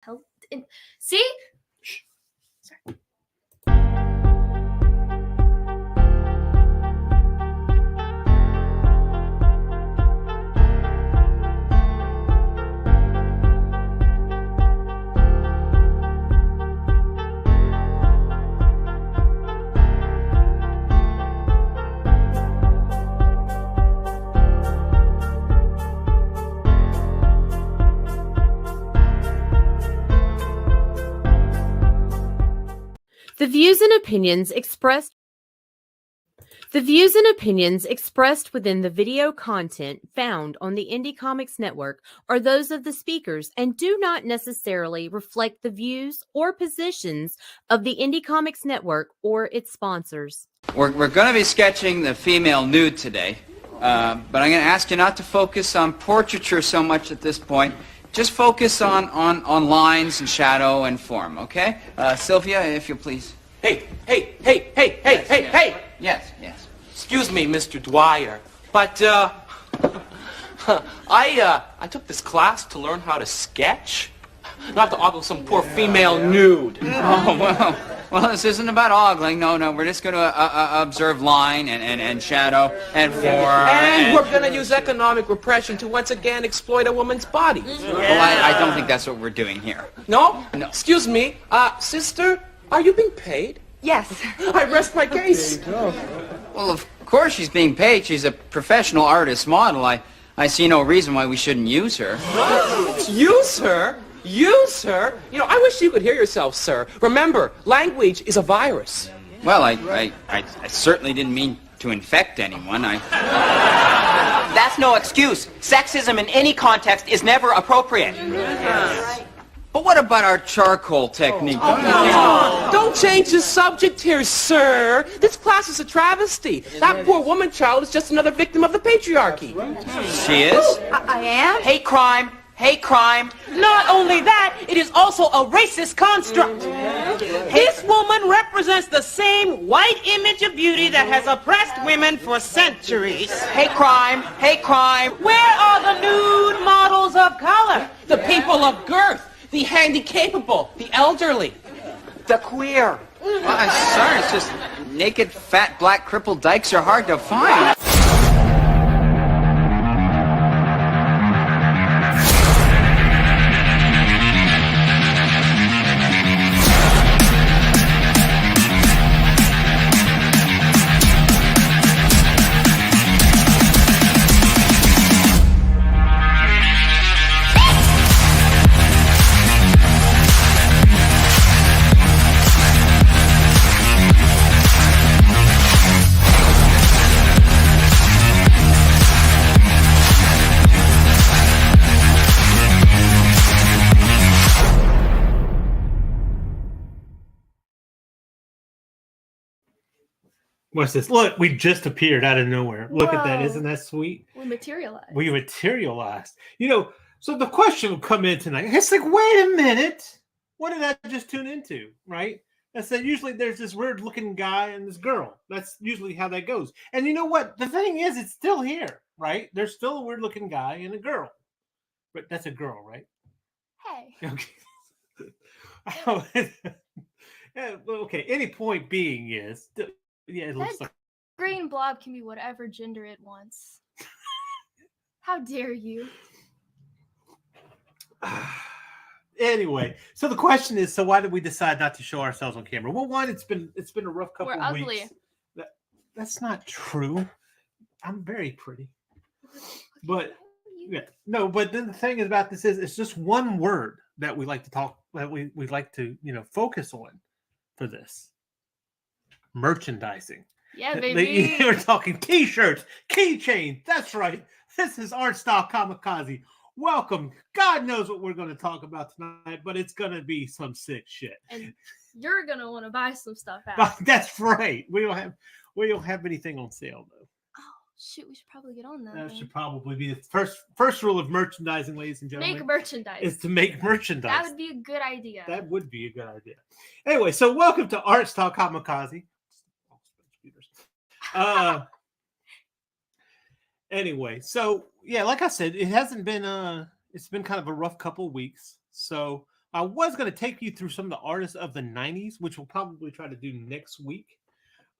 Hell, see? Shh. Sorry. The views and opinions expressed within the video content found on the Indie Comics Network are those of the speakers and do not necessarily reflect the views or positions of the Indie Comics Network or its sponsors. We're going to be sketching the female nude today, but I'm going to ask you not to focus on portraiture so much at this point. Just focus on lines and shadow and form, okay? Sylvia, if you please. Hey! Yes. Excuse me, Mr. Dwyer, but I took this class to learn how to sketch, not to ogle some poor female nude. Oh, well, this isn't about ogling. No, we're just going to observe line and shadow and form. And we're going to use economic repression to once again exploit a woman's body. Well, I don't think that's what we're doing here. No? No. Excuse me, sister, are you being paid? Yes. I rest my case. Well, of course she's being paid. She's a professional artist model. I see no reason why we shouldn't use her. Use her? Use her? You know, I wish you could hear yourself, sir. Remember, language is a virus. Well, I certainly didn't mean to infect anyone. That's no excuse. Sexism in any context is never appropriate. But what about our charcoal technique? Don't change the subject here, sir. This class is a travesty. That poor woman child is just another victim of the patriarchy. She is? I am? Hate crime. Hate crime. Not only that, it is also a racist construct. This woman represents the same white image of beauty that has oppressed women for centuries. Hate crime. Hate crime. Where are the nude models of color? The people of girth, the handicapable, the elderly. The queer. Well, I'm sorry, it's just naked, fat, black, crippled dykes are hard to find. What's this? Look, we just appeared out of nowhere. Look at that. Isn't that sweet? We materialized. We materialized. You know, so the question will come in tonight. It's like, wait a minute. What did I just tune into? Right? I said, usually there's this weird looking guy and this girl. That's usually how that goes. And you know what? The thing is, it's still here, right? There's still a weird looking guy and a girl. But that's a girl, right? Hey. Okay. Okay. Any point being is... Yeah, it looks like green blob can be whatever gender it wants. How dare you? Anyway, so the question is, so why did we decide not to show ourselves on camera? Well, one, it's been a rough couple We're of ugly. weeks. That's not true. I'm very pretty. But yeah, no, but then the thing about this is it's just one word that we like to talk that we like to, focus on for this. Merchandising. Yeah, baby. You're talking t-shirts, keychains. That's right. This is Art Style Kamikaze. Welcome. God knows what we're going to talk about tonight, but it's going to be some sick shit. And you're going to want to buy some stuff out. That's right. We don't have anything on sale though. Oh, shoot, we should probably get on that. That should probably be the first rule of merchandising, ladies and gentlemen. Make merchandise. Is to make merchandise. That would be a good idea. That would be a good idea. Anyway, so welcome to Art Style Kamikaze. Anyway, so yeah, like I said, it hasn't been it's been kind of a rough couple of weeks. So I was going to take you through some of the artists of the 90s, which we'll probably try to do next week.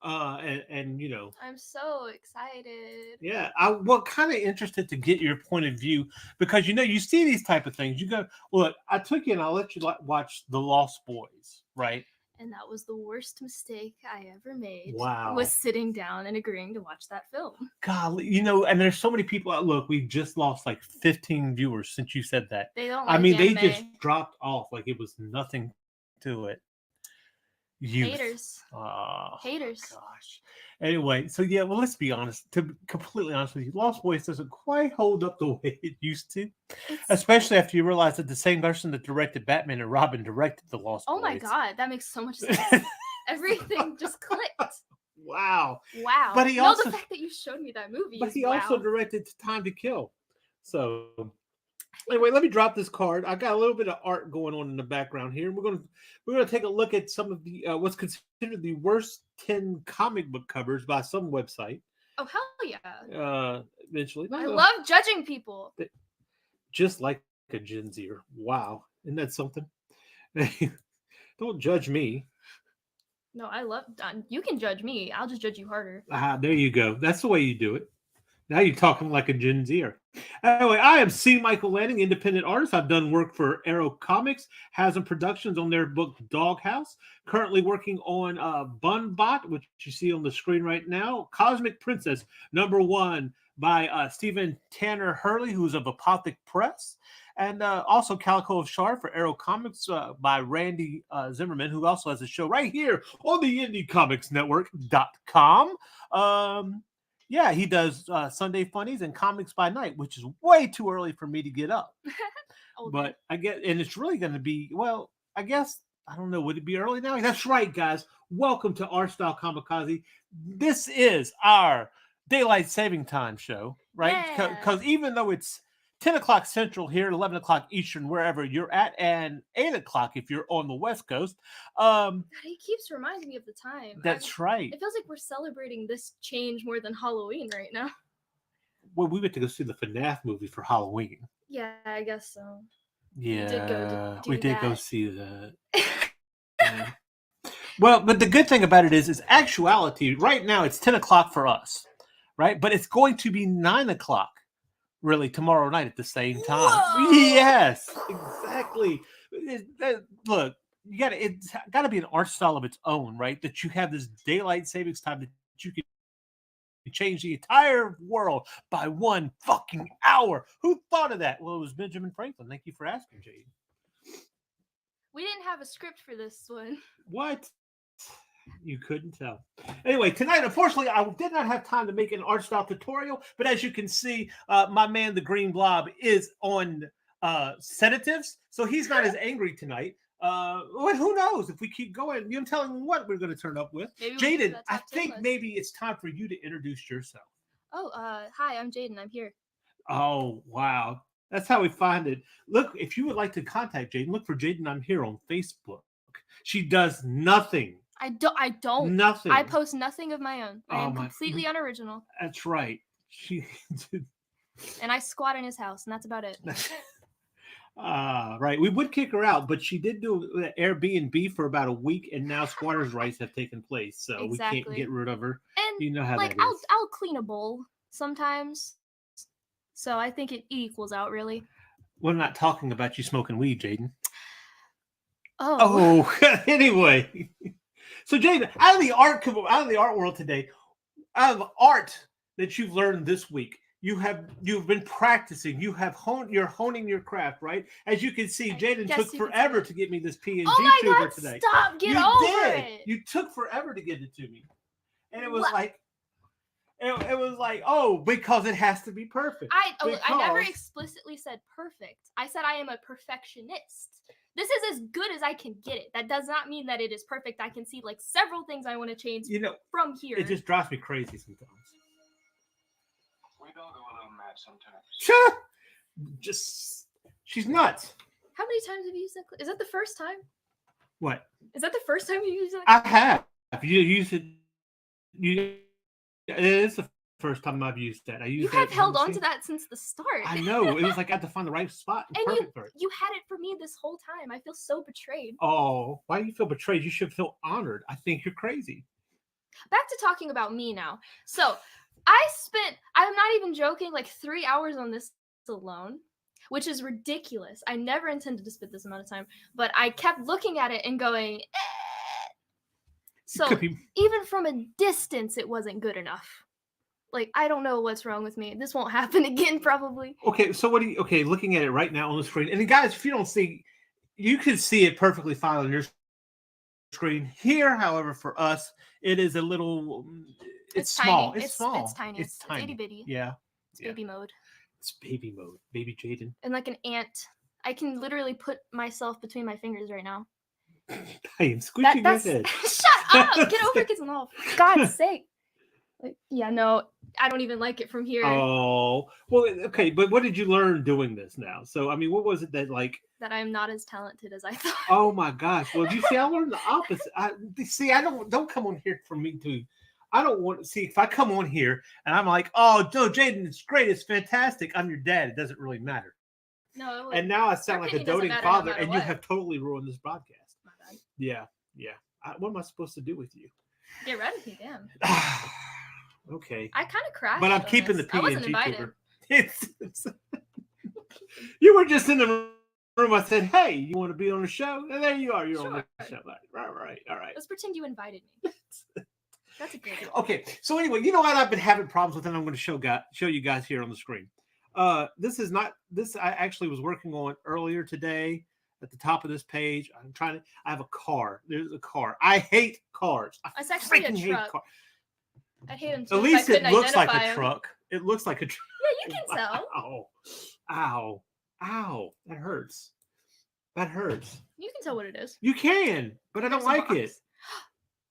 And you know, I'm so excited. yeah, well, kind of interested to get your point of view because you know you see these type of things. You go, look, I took you and I'll let you watch The Lost Boys, right? And that was the worst mistake I ever made. Wow. Was sitting down and agreeing to watch that film. Golly, you know, and there's so many people. Look, we just lost like 15 viewers since you said that. They don't. I Like mean, anime. they just dropped off like it was nothing to it. Youth. Haters. Oh, Haters. Gosh. Anyway, so yeah, well, let's be honest. To be completely honest with you, Lost Boys doesn't quite hold up the way it used to, especially after you realize that the same person that directed Batman and Robin directed The Lost Boys. Oh my God, that makes so much sense. Everything just clicked. Wow. Wow. But he also, the fact that you showed me that movie. but he wow. also directed Time to Kill. So anyway, let me drop this card. I got a little bit of art going on in the background here. We're gonna take a look at some of the what's considered the worst 10 comic book covers by some website. Oh hell yeah! Eventually, I love judging people. Just like a Gen Zer. Wow, isn't that something? Don't judge me. No, I love. You can judge me. I'll just judge you harder. There you go. That's the way you do it. Now you're talking like a Gen Zer. Anyway, I am C Micahel Lanning, independent artist. I've done work for Arrow Comics, Hasm Productions on their book Doghouse. Currently working on Bunbot, which you see on the screen right now. Cosmic Princess, #1 by Stephen Tanner Hurley, who's of Apothic Press. And also Calico of Shar for Arrow Comics by Randy Zimmerman, who also has a show right here on the IndieComicsNetwork.com. Yeah, he does Sunday Funnies and Comics by Night, which is way too early for me to get up. But I get, and it's really going to be, well, I guess, I don't know, would it be early now? That's right, guys. Welcome to Art Style Kamikaze. This is our Daylight Saving Time show, right? Because even though it's 10 o'clock Central here, 11 o'clock Eastern, wherever you're at, and 8 o'clock if you're on the West Coast. He keeps reminding me of the time. That's right. It feels like we're celebrating this change more than Halloween right now. Well, we went to go see the FNAF movie for Halloween. Yeah, I guess so. Yeah, we did go see that. Yeah. Well, but the good thing about it is actuality, right now it's 10 o'clock for us, right? But it's going to be 9 o'clock. Really, tomorrow night at the same time. Whoa! Yes, exactly. Look, it's got to be an art style of its own, right? That you have this daylight savings time that you can change the entire world by 1 fucking hour. Who thought of that? Well, it was Benjamin Franklin. Thank you for asking, Jade. We didn't have a script for this one. What? You couldn't tell. Anyway, tonight, unfortunately, I did not have time to make an art style tutorial, but as you can see, my man, the Green Blob, is on sedatives, so he's not as angry tonight. Well, who knows? If we keep going, I'm telling you what we're going to turn up with. Jaden, I think maybe it's time for you to introduce yourself. Oh, hi, I'm Jaden. I'm here. Oh, wow. That's how we find it. Look, if you would like to contact Jaden, look for Jaden I'm Here on Facebook. She does nothing. I don't. Nothing. I post nothing of my own. I am completely unoriginal. That's right. And I squat in his house, and that's about it. Right. We would kick her out, but she did do Airbnb for about a week, and now squatters' rights have taken place, so we can't get rid of her. And you know how that is. I'll clean a bowl sometimes, so I think it equals out really. We're not talking about you smoking weed, Jaden. Oh. Anyway. So, Jaden, out of the art world today, out of art that you've learned this week, you've been practicing. You're honing your craft, right? As you can see, Jaden took forever to get me this PNG tuber today. Stop! Get over it. You took forever to get it to me, and it was like. It was like, oh, because it has to be perfect. I never explicitly said perfect. I said I am a perfectionist. This is as good as I can get it. That does not mean that it is perfect. I can see like several things I want to change from here. It just drives me crazy sometimes. We don't go a little mad sometimes. She's nuts. How many times have you used that? Is that the first time? What? Is that the first time you used that? I have. You use it. It is the first time I've used that. You have held on to that since the start. I know. It was like I had to find the right spot. And you had it for me this whole time. I feel so betrayed. Oh, why do you feel betrayed? You should feel honored. I think you're crazy. Back to talking about me now. So I'm not even joking, like 3 hours on this alone, which is ridiculous. I never intended to spend this amount of time, but I kept looking at it and going, So even from a distance, it wasn't good enough. Like, I don't know what's wrong with me. This won't happen again, probably. Okay, so looking at it right now on the screen. And guys, if you don't see, you can see it perfectly fine on your screen. Here, however, for us, it is a little, it's small. Tiny. It's small. It's tiny. It's tiny. Itty bitty. Yeah. It's baby mode. It's baby mode. Baby Jaden. And like an ant. I can literally put myself between my fingers right now. I am squishing my head. Shut up! Get over kissing off. For God's sake. Like, yeah, no, I don't even like it from here. Oh, well, okay, but what did you learn doing this now? So, I mean, what was it that that I'm not as talented as I thought. Oh my gosh! Well, you see, I learned the opposite. I don't come on here for me to. I don't want to see if I come on here and I'm like, oh, no, Jaden, it's great, it's fantastic. I'm your dad. It doesn't really matter. No. And now I sound like a doting father, and what. you have totally ruined this broadcast. My bad. Yeah. What am I supposed to do with you? Get rid of me, damn. Okay. I kind of crashed. But I'm keeping the PNG. I wasn't invited. You were just in the room. I said, "Hey, you want to be on the show?" And there you are. You're on the show. Right. Let's pretend you invited me. That's a good idea. Okay. So anyway, you know what I've been having problems with, and I'm going to show you guys here on the screen. This I actually was working on earlier today. At the top of this page, I have a car. There's a car. I hate cars. It's actually a truck. I hate them too. At least it looks like a truck. It looks like a truck. Yeah, you can tell. Ow. That hurts. You can tell what it is. You can, but I don't like it.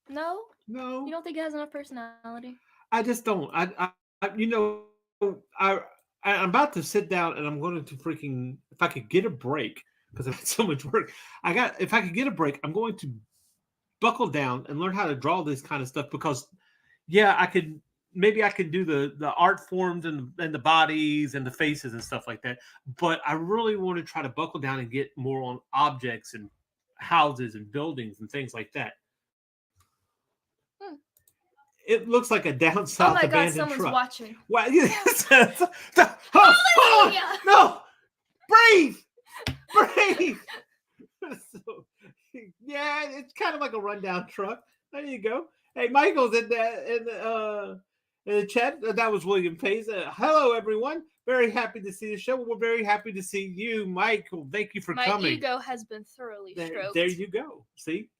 No? No. You don't think it has enough personality? I just don't. I'm about to sit down and I'm going to freaking, if I could get a break, because I've had so much work. If I could get a break, I'm going to buckle down and learn how to draw this kind of stuff, because maybe I could do the art forms and the bodies and the faces and stuff like that. But I really want to try to buckle down and get more on objects and houses and buildings and things like that. It looks like a down south abandoned truck. Someone's watching. Wow. No! Breathe! So, yeah, it's kind of like a rundown truck. There you go. Hey, Michael's in the chat. That was William Pace. Hello, everyone. Very happy to see the show. We're very happy to see you, Michael. Thank you for coming. My ego has been thoroughly stroked. There you go. See?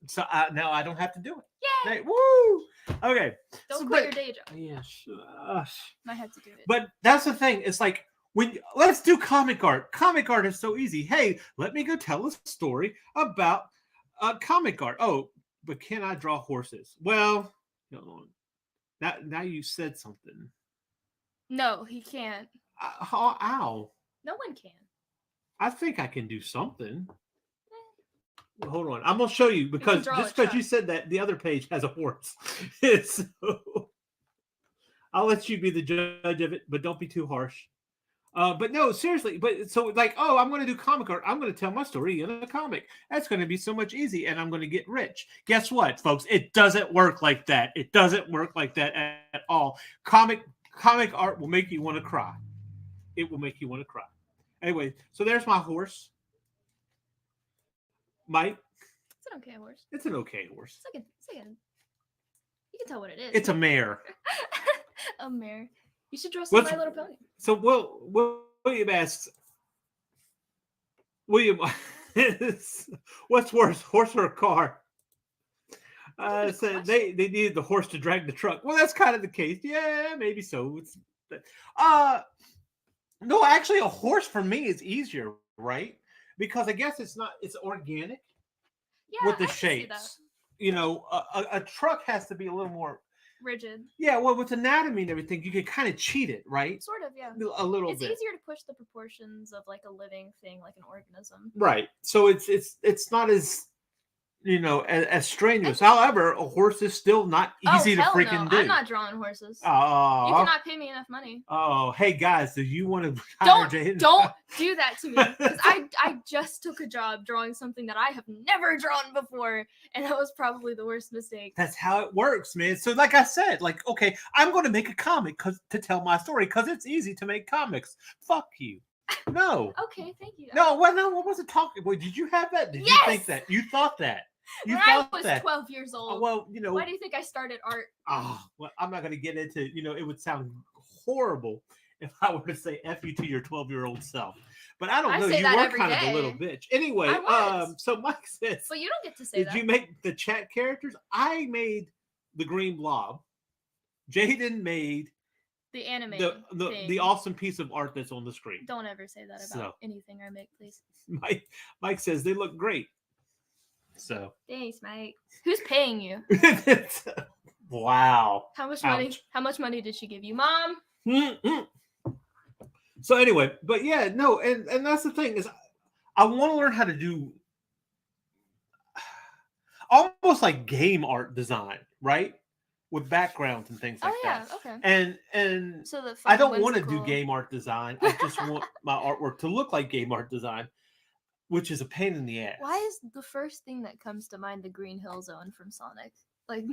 So now I don't have to do it. Yay! Hey, woo! Okay. Don't quit your day job. Yes. I had to do it. But that's the thing. It's like, let's do comic art. Comic art is so easy. Hey, let me go tell a story about comic art. Oh, but can I draw horses? Well, now you said something. No, he can't. Ow. No one can. I think I can do something. Well, hold on. I'm going to show you, because just because you said that, the other page has a horse. So I'll let you be the judge of it, but don't be too harsh. But no, seriously. But so I'm going to do comic art. I'm going to tell my story in a comic. That's going to be so much easy, and I'm going to get rich. Guess what, folks? It doesn't work like that. It doesn't work like that at all. Comic art will make you want to cry. It will make you want to cry. Anyway, so there's my horse. Mike. It's an okay horse. It's an okay horse. You can tell what it is. It's a mare. A mare. You should draw some My Little Pony. So William asks, what's worse, horse or a car? So they needed the horse to drag the truck. Well, that's kind of the case. Yeah, maybe so. No, actually, a horse for me is easier, right? Because I guess it's organic with the shapes. A truck has to be a little more rigid. Yeah, well, with anatomy and everything, you can kind of cheat it, right? Sort of, yeah. A little bit. It's easier to push the proportions of like a living thing, like an organism. Right. So it's not as as strenuous. However, a horse is still not easy to hell freaking no. do. I'm not drawing horses. You Oh, cannot pay me enough money. oh, hey guys, do you want to hire Jaden? Don't do that to me, because I just took a job drawing something that I have never drawn before, and that was probably the worst mistake. That's how it works, man. So, like I said, okay, I'm going to make a comic to tell my story because it's easy to make comics. Fuck you. No. Okay, thank you. No, well, no, I wasn't talking. Wait, did you have that? Did you think that? You thought that? You When thought I was that? 12 years old. Well, Why do you think I started art? well, I'm not going to get into. It would sound horrible if I were to say "f you" to your 12-year-old self. But I don't know. say You that were every kind of a day. little bitch. Anyway, I was. so Mike says, But you don't get to say did that. you make the chat characters? I made the green blob. Jaden made The anime. the thing. awesome piece of art that's on the screen. Don't ever say that about anything I make, please. Mike says they look great. So Thanks, Mike. Who's paying you? wow. How much Ouch. money? How much money did she give you, Mom? Mm-mm. So anyway, but yeah, no, and that's the thing is, I want to learn how to do almost like game art design, right? With backgrounds and things like that. Okay. And So the I don't want to do game art design. I just want my artwork to look like game art design, which is a pain in the ass. Why is the first thing that comes to mind the Green Hill Zone from Sonic? Like,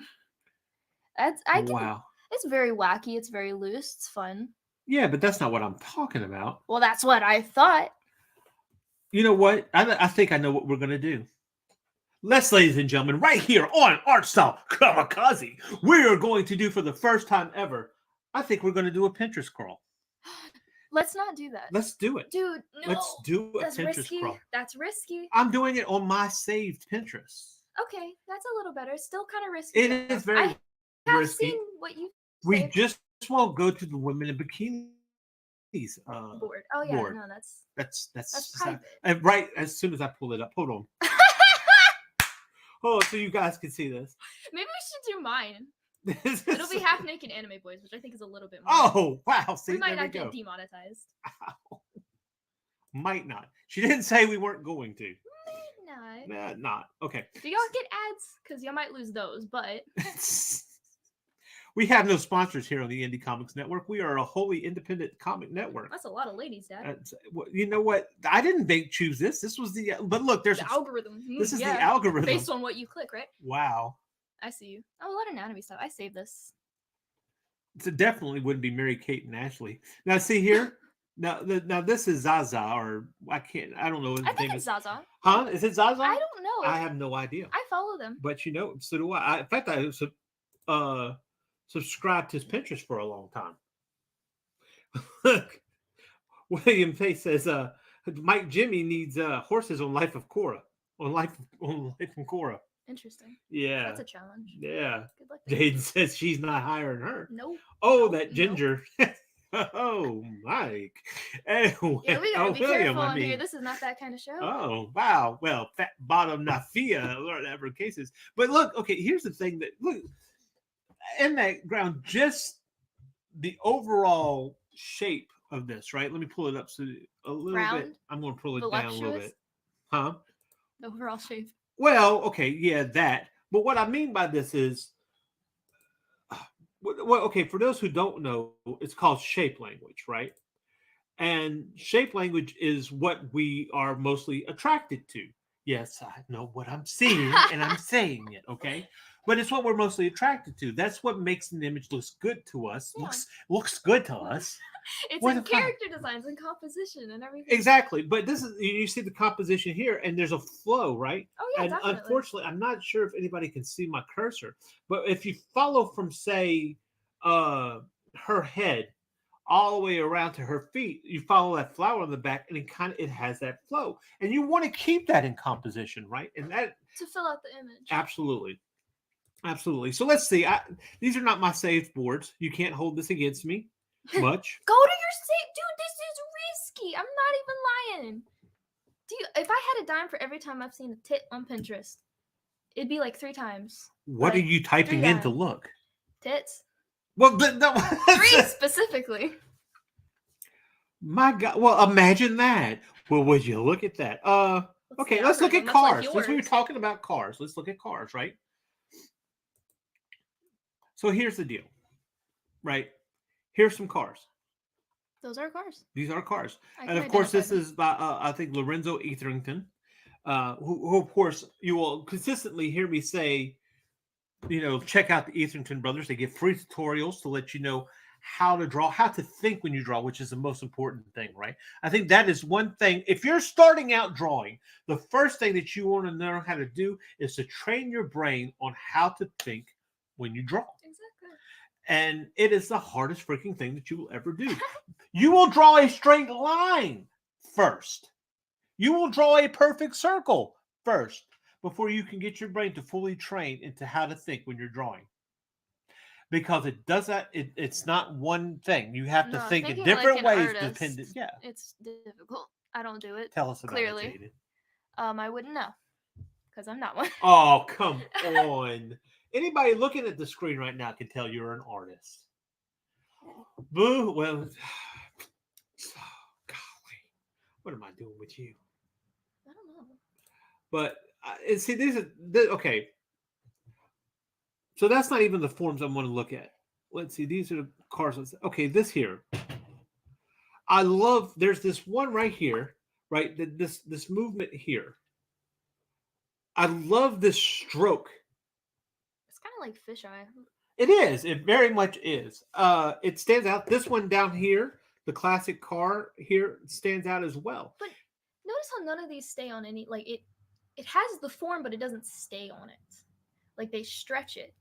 Wow. It's very wacky. It's very loose. It's fun. Yeah, but that's not what I'm talking about. Well, that's what I thought. You know what? I think I know what we're going to do. Let's, ladies and gentlemen, right here on Art Style Kamikaze, we are going to do for the first time ever, I think we're going to do a Pinterest crawl. Let's not do that. Let's do it. Dude, no. Let's do a That's Pinterest risky. crawl. That's risky. I'm doing it on my saved Pinterest. Okay, that's a little better. Still kind of risky. It is very I have risky. seen what you We saved. just won't go to the women in bikinis board. Oh yeah, board. no, That's private. and right as soon as I pull it up. Hold on. Oh, so you guys can see this. Maybe we should do mine. This It'll is- be half naked anime boys, which I think is a little bit more. Oh wow! See, we might there not we go. get demonetized. Might not. She didn't say we weren't going to. Might not. Nah, not okay. Do y'all get ads? Because y'all might lose those, but We have no sponsors here on the Indie Comics Network. We are a wholly independent comic network. that's a lot of ladies, Dad. You know what? I didn't choose this. This was the. But look, there's The algorithm. This is yeah, the algorithm. based on what you click, right? Wow. I see you. Oh, a lot of anatomy stuff. I saved this. So definitely wouldn't be Mary Kate and Ashley. Now see here. now this is Zaza or I don't know. What I the think name it's is. Zaza. Huh? Is it Zaza? I don't know. I have no idea. I follow them. But so do I. In fact, I subscribed to his Pinterest for a long time. Look, William Pace says, Mike Jimmy needs horses on Life of Korra. On Life of Korra. Interesting. Yeah. That's a challenge. Yeah. Good luck. Jaden says she's not hiring her. No. Oh, No, that no. ginger. Oh, Mike. Anyway, Yeah, we gotta be William, careful I on here. mean, This is not that kind of show. oh, wow. Well, fat bottom Nafia, whatever cases. But look, okay, here's the thing that, look, in that ground, just the overall shape of this, right? Let me pull it up so a little bit. Round? I'm going to pull it down a little Voluptuous? bit. Huh? The overall shape. Well, okay, yeah, that. But what I mean by this is, well, okay, for those who don't know, it's called shape language, right? And shape language is what we are mostly attracted to. Yes, I know what I'm seeing and I'm saying it, okay? But it's what we're mostly attracted to. That's what makes an image looks good to us. Yeah. Looks good to us. It's What in the fuck? character designs and composition and everything. Exactly. But this is you see the composition here, and there's a flow, right? Oh yeah, And definitely. unfortunately, I'm not sure if anybody can see my cursor, but if you follow from say her head all the way around to her feet, you follow that flower on the back, and it has that flow, and you want to keep that in composition, right? And that to fill out the image. absolutely. So let's see. These are not my saved boards. You can't hold this against me much. Go to your safe, dude. This is risky. I'm not even lying. If I had a dime for every time I've seen a tit on Pinterest, it'd be like 3 times. What are Like, you typing 3 in to times. look? Tits. Well, 3 specifically. My God. Well, imagine that. Well, would you look at that? What's Okay, the let's look at algorithm? That's like cars. Since we were yours. talking about cars, let's look at cars, right? So here's the deal, right? Here's some cars. Those are cars. These are cars. I And can of course, identify this them. is by, I think, Lorenzo Etherington, who, of course, you will consistently hear me say, check out the Etherington brothers. They give free tutorials to let you know how to draw, how to think when you draw, which is the most important thing, right? I think that is one thing. If you're starting out drawing, the first thing that you want to learn how to do is to train your brain on how to think when you draw. Exactly. And it is the hardest freaking thing that you will ever do. You will draw a straight line first. You will draw a perfect circle first before you can get your brain to fully train into how to think when you're drawing. Because it does that, it's not one thing. You have to think in different ways dependent. Yeah. It's difficult. I don't do it. Tell us about Clearly. it, Jaden. I wouldn't know. Because I'm not one. Oh, come on. Anybody looking at the screen right now can tell you're an artist. Boo. Well, golly. What am I doing with you? I don't know. But see, okay. So that's not even the forms I want to look at. Let's see. These are the cars. Okay, this here. I love. There's this one right here, right? This movement here. I love this stroke. It's kind of like fisheye. It is. It very much is. It stands out. This one down here, the classic car here, stands out as well. But notice how none of these stay on any. Like it has the form, but it doesn't stay on it. Like they stretch it.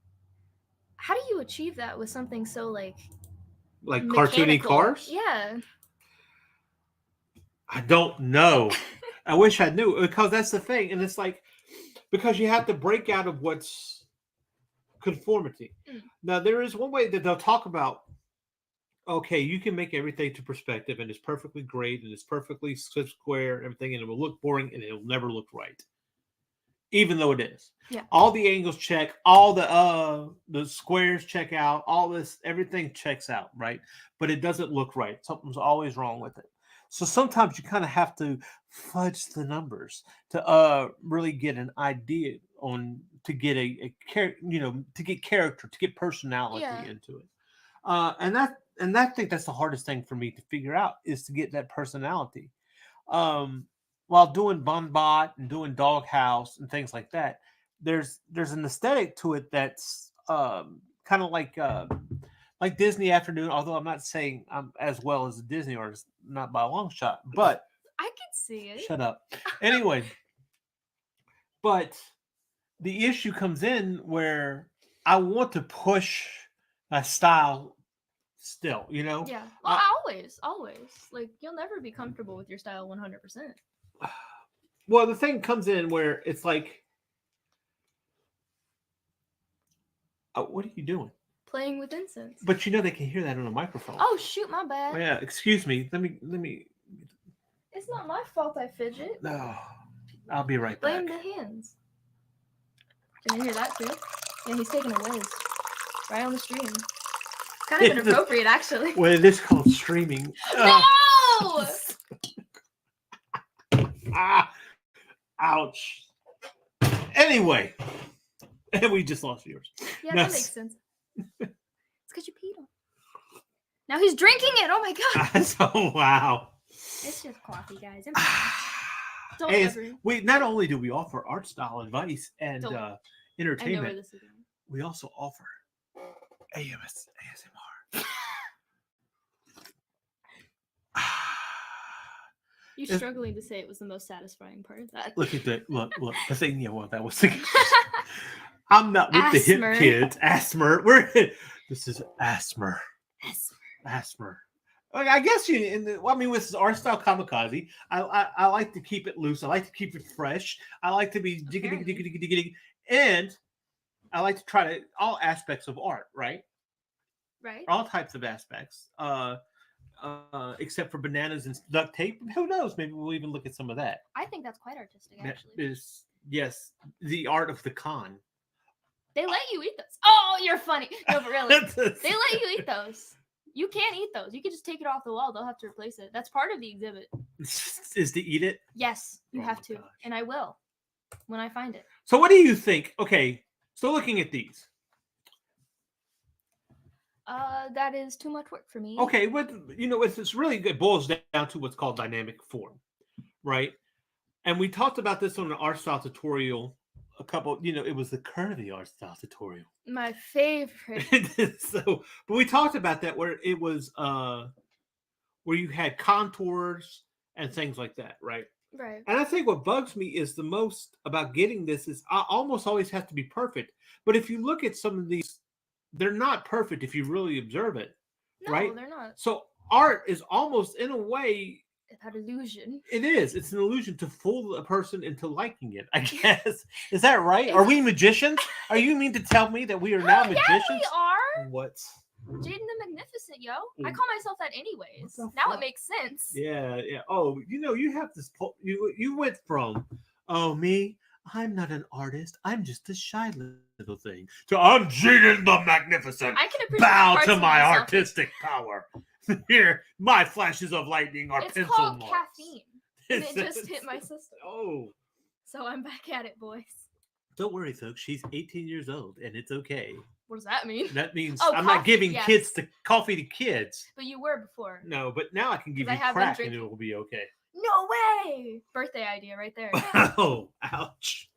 How do you achieve that with something so like cartoony mechanical? cars? Yeah. I don't know. I wish I knew, because that's the thing. And it's like, because you have to break out of what's conformity. Now, there is one way that they'll talk about, okay, you can make everything to perspective and it's perfectly great and it's perfectly square and everything, and it will look boring and it'll never look right. Even though it is. Yeah. All the angles check, all the squares check out, all this, everything checks out, right? But it doesn't look right. Something's always wrong with it. So sometimes you kind of have to fudge the numbers to really get an idea to get to get character, to get personality into it. And I think that's the hardest thing for me to figure out, is to get that personality. While doing Bunbot and doing Doghouse and things like that, there's an aesthetic to it that's kind of like Disney Afternoon. Although I'm not saying I'm as well as a Disney artist, not by a long shot, but I can see it. Shut up. Anyway, but the issue comes in where I want to push my style still. Yeah. Well, always. Like you'll never be comfortable with your style 100%. Well, the thing comes in where it's like, what are you doing? Playing with incense. But they can hear that on a microphone. Oh shoot, my bad. Oh, yeah, excuse me. Let me. It's not my fault I fidget. No, I'll be right back. Blame the hands. Can you hear that too? Yeah, he's taking a whiz right on the stream. Kind of inappropriate, actually. Well, it is called streaming. No! Ouch. Anyway, and we just lost viewers. Yeah, that makes sense. It's because you peed on. Now he's drinking it. Oh my god. Oh wow. It's just coffee, guys. We not only do we offer art style advice and entertainment, I know where this is going. We also offer ASMR. You're struggling to say it was the most satisfying part of that. Look at that. Look. The thing, that was the. I'm not with the hip kids. Asthma. This is asthma. Asthma. I guess with art style kamikaze, I like to keep it loose. I like to keep it fresh. I like to be diggy, and I like to try to all aspects of art, right? Right. All types of aspects. Except for bananas and duct tape. Who knows? Maybe we'll even look at some of that. I think that's quite artistic, actually. That is, yes, the art of the con. They let you eat those. Oh, you're funny. No, but really, they let you eat those. You can't eat those. You can just take it off the wall. They'll have to replace it. That's part of the exhibit. is to eat it. Yes, you Oh have my to, gosh. and I will when I find it. So what do you think? Okay, so looking at these. That is too much work for me. Okay, it's really good. Boils down to what's called dynamic form, right? And we talked about this on an art style tutorial. It was the curvy art style tutorial. My favorite. But we talked about that where it was where you had contours and things like that, right? Right. And I think what bugs me is the most about getting this is I almost always have to be perfect. But if you look at some of these, they're not perfect if you really observe it, No, right? they're not. So art is almost in a way. That illusion. It is. It's an illusion to fool a person into liking it, I guess. Is that right? Are we magicians? Are you mean to tell me that we are now magicians? Yeah, we are. What? Jaden the Magnificent, yo. I call myself that anyways. Now fuck? it makes sense. Yeah. Oh, you have this. You went from, oh, me, I'm not an artist. I'm just a shy little thing. So I'm Jaden the Magnificent. I can appreciate Bow parts to of my myself. artistic power. Here, my flashes of lightning are It's pencil called marks. caffeine. And it just hit my system. Oh. So I'm back at it, boys. Don't worry, folks. She's 18 years old, and it's okay. What does that mean? That means Oh, I'm not coffee, giving yes. coffee to kids. But you were before. No, but now I can give 'Cause you I have been crack, and drinking. it will be okay. No way! Birthday idea right there. Oh, ouch.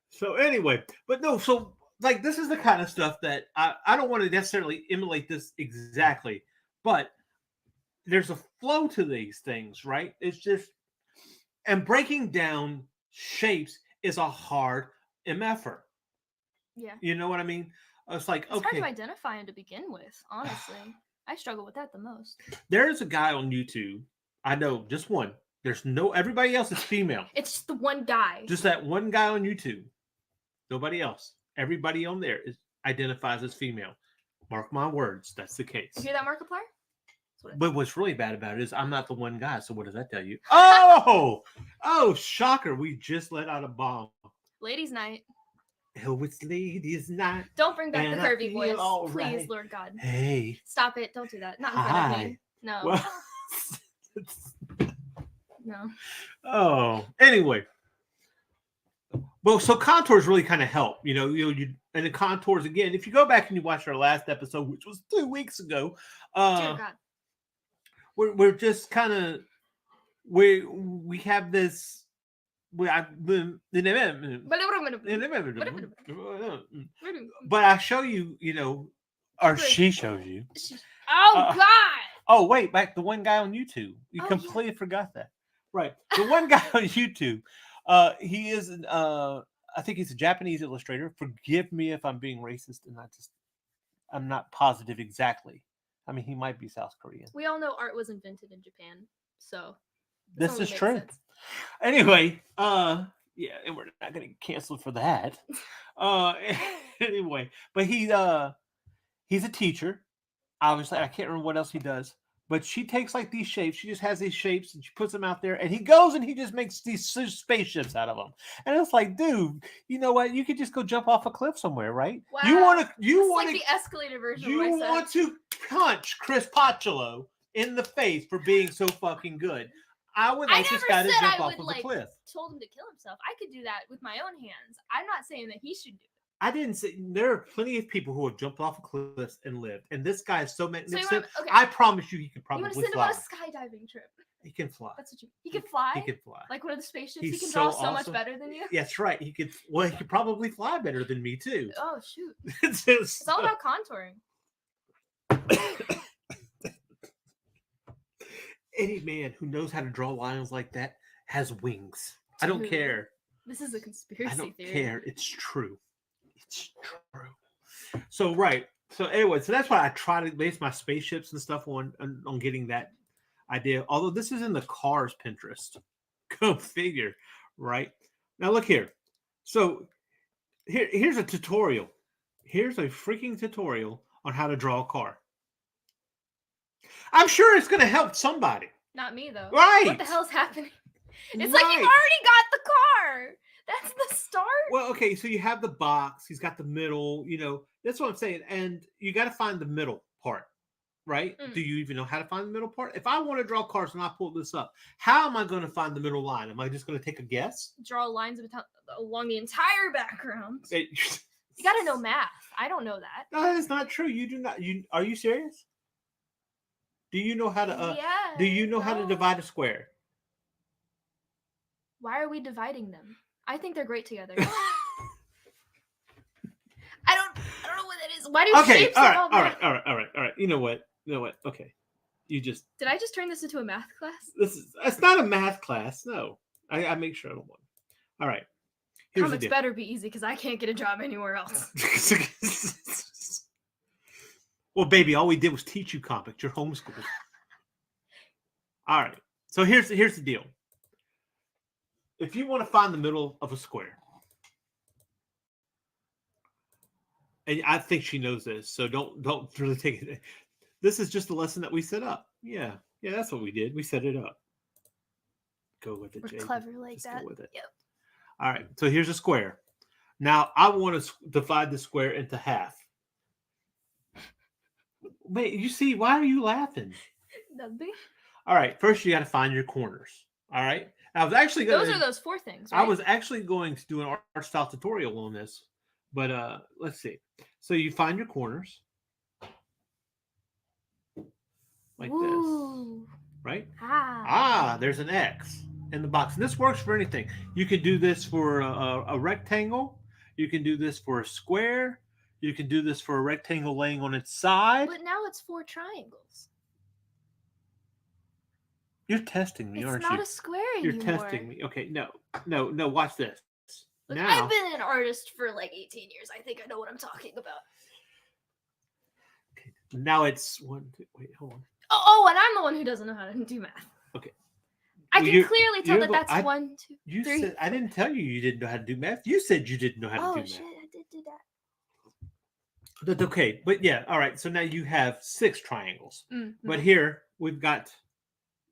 So anyway, but no, so like this is the kind of stuff that I don't want to necessarily emulate this exactly, but there's a flow to these things, right? It's just, and breaking down shapes is a hard effort. Yeah. You know what I mean? It's like, It's hard okay, to identify him to begin with, honestly. I struggle with that the most. there's a guy on YouTube. I know just one. There's no, everybody else is female. It's just the one guy. Just that one guy on YouTube. Nobody else. Everybody on there identifies as female. Mark my words, that's the case. You hear that, Markiplier? But what's really bad about it is I'm not the one guy. So what does that tell you? Oh, shocker! We just let out a bomb. Ladies' night. Oh, it's ladies' night. Don't bring back And the I curvy feel boys. all Please, right. Lord God. Hey. Stop it. Don't do that. Not in front of me. No. Well, No. oh, anyway. Well, so contours really kind of help, you and the contours again. If you go back and you watch our last episode, which was 2 weeks ago, Dear God. we're just kind of we have this. But I show you, or she shows you. Oh, God. Oh, wait, back the one guy on YouTube. You Oh, completely forgot that. Right. The one guy on YouTube, he is, I think he's a Japanese illustrator. Forgive me if I'm being racist and I'm not positive exactly. I mean, he might be South Korean. We all know art was invented in Japan, so This only is makes true. sense. Anyway, yeah, and we're not going to get canceled for that. Anyway, but he's a teacher. Obviously, I can't remember what else he does. But she takes like these shapes. She just has these shapes and she puts them out there. And he goes and he just makes these spaceships out of them. And it's like, dude, you know what? You could just go jump off a cliff somewhere, right? Wow. You want It's like the escalator version of what I said. want to punch Chris Pacciolo in the face for being so fucking good. I would like this guy to jump off of a cliff. Told him to kill himself. I could do that with my own hands. I'm not saying that he should do it. I didn't say there are plenty of people who have jumped off of cliffs and lived, and this guy is so magnificent. Okay. I promise you, he could You probably want to send him fly. on a skydiving trip? He can fly. That's what you. He can fly. He can fly. Like one of the spaceships. He's he can so draw so much awesome. better than you. Yeah, that's right. He could. Well, he could probably fly better than me too. Oh shoot! It's It's all about contouring. Any man who knows how to draw lines like that has wings. I don't Dude, care. This is a conspiracy I don't theory. care. It's true. It's true. So right. So anyway, so that's why I try to base my spaceships and stuff on getting that idea. Although this is in the Cars Pinterest. Go figure, right? Now look here. So here's a tutorial. Here's a freaking tutorial on how to draw a car. I'm sure it's going to help somebody. Not me though. Right. What the hell's happening? It's Right. like you've already got the car. That's the start. Well, okay, so you have the box. He's got the middle. That's what I'm saying. And you got to find the middle part, right? Do you even know how to find the middle part? If I want to draw cars and I pull this up, how am I going to find the middle line? Am I just going to take a guess? Draw lines along the entire background. Hey, You got to know math. I don't know that. no, that is not true. You do not. Are you serious? Do you know how to? Do you know how to divide a square? Why are we dividing them? I think they're great together. I don't know what that is. Why do shapes all involve math? right. You know what? Okay. You just. Did I just turn this into a math class? It's not a math class. No. I make sure I don't want. All right. Here's Comics better be easy because I can't get a job anywhere else. Well, baby, all we did was teach you comics. You're homeschooled. All right. So here's the deal. If you want to find the middle of a square, and I think she knows this, so don't really take it. This is just a lesson that we set up. Yeah, that's what we did. We set it up. Go with it, We're Jay. clever like Just that. go with it. Yep. All right. So here's a square. Now I want to divide the square into half. Wait, you see? Why are you laughing? Nothing. All right. First, you got to find your corners. All right. I was actually going. Those are those 4 things. Right? I was actually going to do an art style tutorial on this, but let's see. So you find your corners like this, right? There's an X in the box, and this works for anything. You can do this for a rectangle. You can do this for a square. You can do this for a rectangle laying on its side. But now it's 4 triangles. You're testing me, aren't you? It's not a square anymore. You're testing me. Okay, no. Watch this. Look, now, I've been an artist for like 18 years. I think I know what I'm talking about. okay, now it's 1, 2, wait, hold on. Oh, and I'm the one who doesn't know how to do math. Okay. I can clearly tell that that's 1, 2, you 3. said I didn't tell you didn't know how to do math. You said you didn't know how to do shit, math. I did do that. That's okay, but yeah, all right. So now you have 6 triangles. Mm-hmm. But here we've got.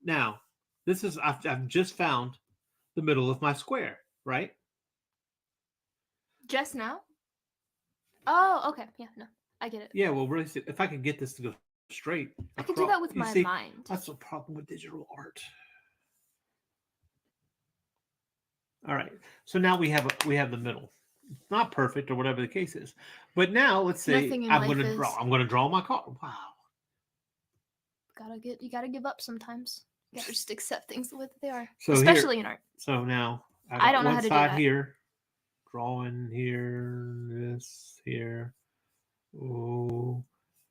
Now, this is I've just found the middle of my square, right? Just now? Oh, okay. Yeah, no, I get it. Yeah, well, really, if I could get this to go straight, I can do that with my mind. That's the problem with digital art. All right, so now we have the middle. It's not perfect or whatever the case is, but now let's say I'm going to draw. I'm going to draw my car. Wow. You gotta give up sometimes. You gotta just accept things the way that they are, so especially in art. So now I don't know how to do that. Here, drawing here, this here. Oh,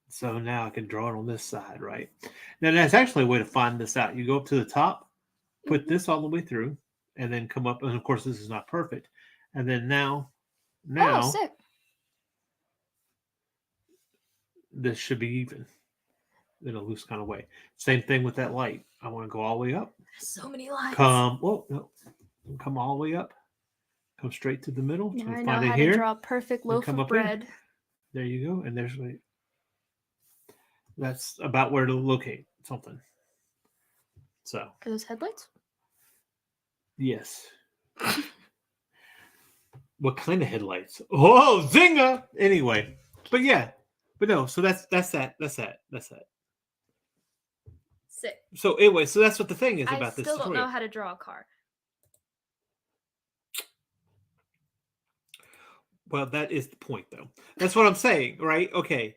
so now I can draw it on this side, right? Now that's actually a way to find this out. You go up to the top, put this all the way through, and then come up. And of course, this is not perfect. And then now, oh, sick. This should be even in a loose kind of way. Same thing with that light. I want to go all the way up. So many lines. Come all the way up. Come straight to the middle. Now So I find know it how here. to draw a perfect loaf of bread. There you go. And there's that's about where to locate something. So Are those headlights? yes. What kind of headlights? Oh, zinger! Anyway, but yeah, but no. So that's that. Sick. So anyway, so that's what the thing is about this. I still don't tutorial. know how to draw a car. Well, that is the point, though. That's what I'm saying, right? Okay.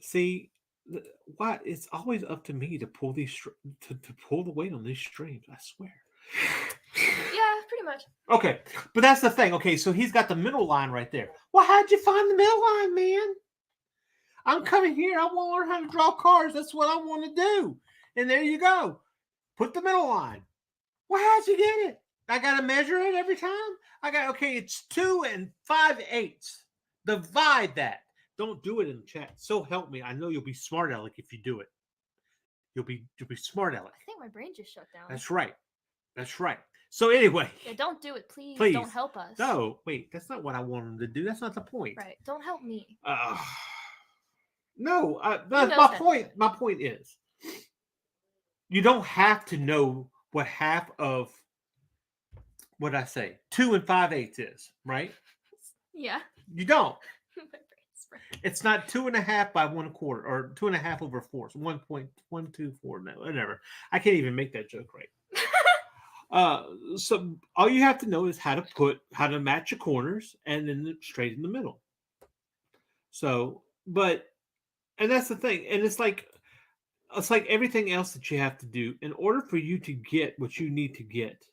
See, why it's always up to me to pull these to pull the weight on these streams. I swear. Yeah, pretty much. Okay, but that's the thing. Okay, so he's got the middle line right there. Well, how'd you find the middle line, man? I'm coming here. I want to learn how to draw cars. That's what I want to do. And there you go. Put the middle line. Well, how'd you get it? I got to measure it every time? Okay, it's 2 5/8. Divide that. Don't do it in the chat. So help me. I know you'll be smart aleck if you do it. You'll be smart aleck. I think my brain just shut down. That's right. So anyway. Yeah, don't do it, please. Please. Don't help us. No, wait. That's not what I wanted to do. That's not the point. Right. Don't help me. No. My point is, you don't have to know what half of what I say 2 5/8 is, right? Yeah. You don't. My brain's It's not 2.5 by 1/4 or 2.5 over 4. It's 1.124. No, whatever. I can't even make that joke right. So all you have to know is how to match your corners and then straight in the middle. So, and that's the thing. And it's like everything else that you have to do in order for you to get what you need to get.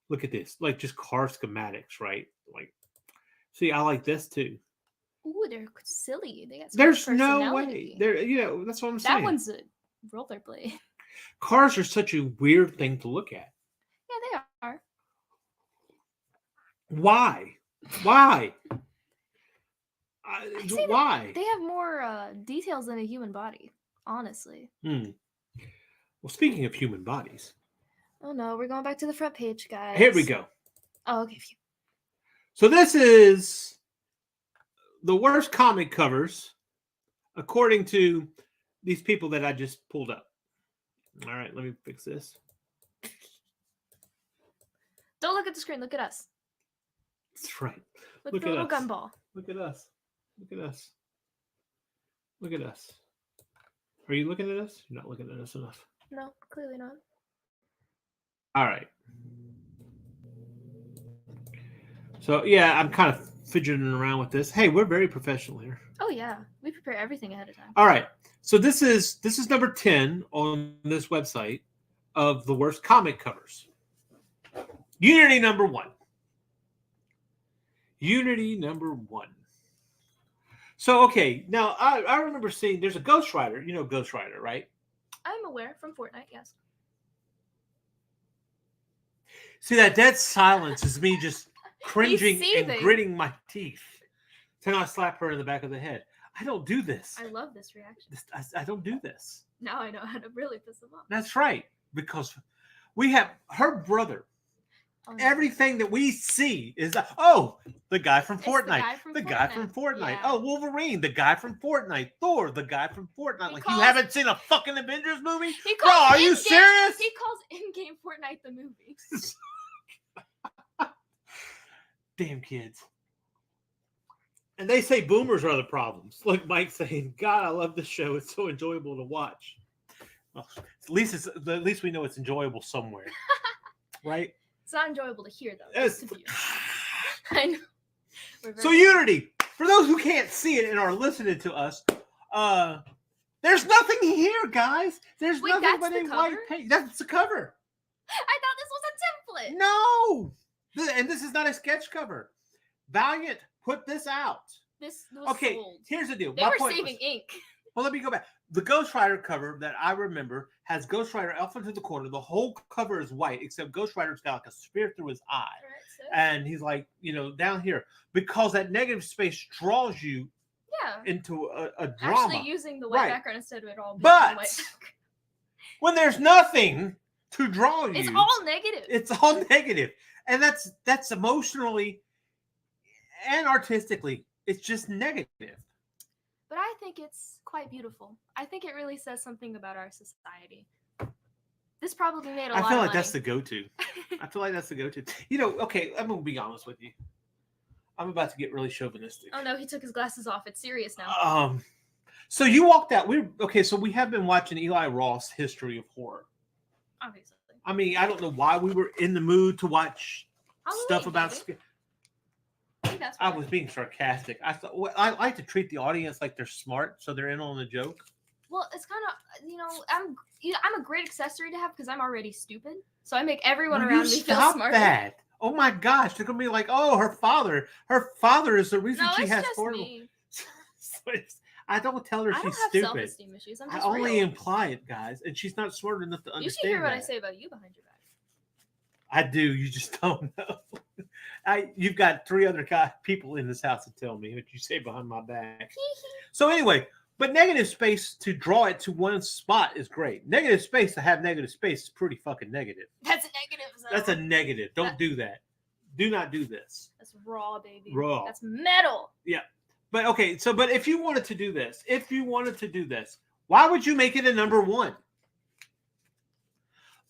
Look at this, like just car schematics, right? Like, see, I like this too. Ooh, they're silly. They got some There's no personality. way. That's what I'm saying. That one's a rollerblade. Cars are such a weird thing to look at. Yeah, they are. Why? Why? Why? They have more details than a human body, honestly. Well, speaking of human bodies. Oh no, we're going back to the front page, guys. Here we go. Oh, okay. So this is the worst comic covers, according to these people that I just pulled up. All right, let me fix this. Don't look at the screen. Look at us. That's right. Look Look at the at little us. gumball. Look at us. Look at us. Look at us. Are you looking at us? You're not looking at us enough. No, clearly not. All right. So yeah, I'm kind of fidgeting around with this. Hey, we're very professional here. Oh yeah, we prepare everything ahead of time. All right. So this is number 10 on this website of the worst comic covers. Unity number 1. Unity number 1. So okay, now I remember seeing there's a Ghost Rider. You know Ghost Rider, right? I'm aware from Fortnite. Yes. See, that dead silence is me just cringing and gritting my teeth to not slap her in the back of the head. I don't do this. I love this reaction. I don't do this. Now I know how to really piss him off. That's right, because we have her brother. Oh, no. Everything that we see is the guy from Fortnite. The guy from Fortnite. Yeah. Oh, Wolverine, the guy from Fortnite. Thor, the guy from Fortnite. You haven't seen a fucking Avengers movie? Bro, are you serious? He calls in-game Fortnite the movie. Damn kids. And they say boomers are the problems. Like Mike saying, God, I love this show. It's so enjoyable to watch. Well, at least we know it's enjoyable somewhere. Right? It's not enjoyable to hear, though. I know. So Unity, for those who can't see it and are listening to us, there's nothing here, guys. There's nothing but a white page. That's the cover. I thought this was a template. No. And this is not a sketch cover. Valiant put this out. This was sold. Here's the deal. They were saving ink. Well, let me go back. The Ghost Rider cover that I remember has Ghost Rider elf into the corner. The whole cover is white, except Ghost Rider's got like a spear through his eye. Right, and he's like, down here. Because that negative space draws you into a drama. Actually using the white background instead of it all being but white. When there's nothing to draw you. It's all negative. It's all negative. And that's emotionally and artistically, it's just negative. But I think it's quite beautiful. I think it really says something about our society. This probably made a lot of money. I feel like that's the go-to. I feel like that's the go-to. Okay, I'm going to be honest with you. I'm about to get really chauvinistic. Oh no, he took his glasses off. It's serious now. So you walked out. So we have been watching Eli Roth's History of Horror. Obviously. I mean, I don't know why we were in the mood to watch stuff about. I was being sarcastic. I thought I like to treat the audience like they're smart, so they're in on the joke. Well, it's kind of I'm a great accessory to have because I'm already stupid, so I make everyone around me feel smart. That. Oh my gosh, they're gonna be like, oh, her father is the reason she has horrible. I don't tell her she's stupid. Self-esteem issues. I only imply it, guys, and she's not smart enough to understand. You should hear what I say about you behind your back. I do. You just don't know. You've got 3 other people in this house to tell me what you say behind my back. So anyway, but negative space to draw it to one spot is great. Negative space to have negative space is pretty fucking negative. That's a negative. That's a negative. Don't do that. Do not do this. That's raw, baby. Raw. That's metal. Yeah. But okay, but if you wanted to do this, why would you make it a number 1?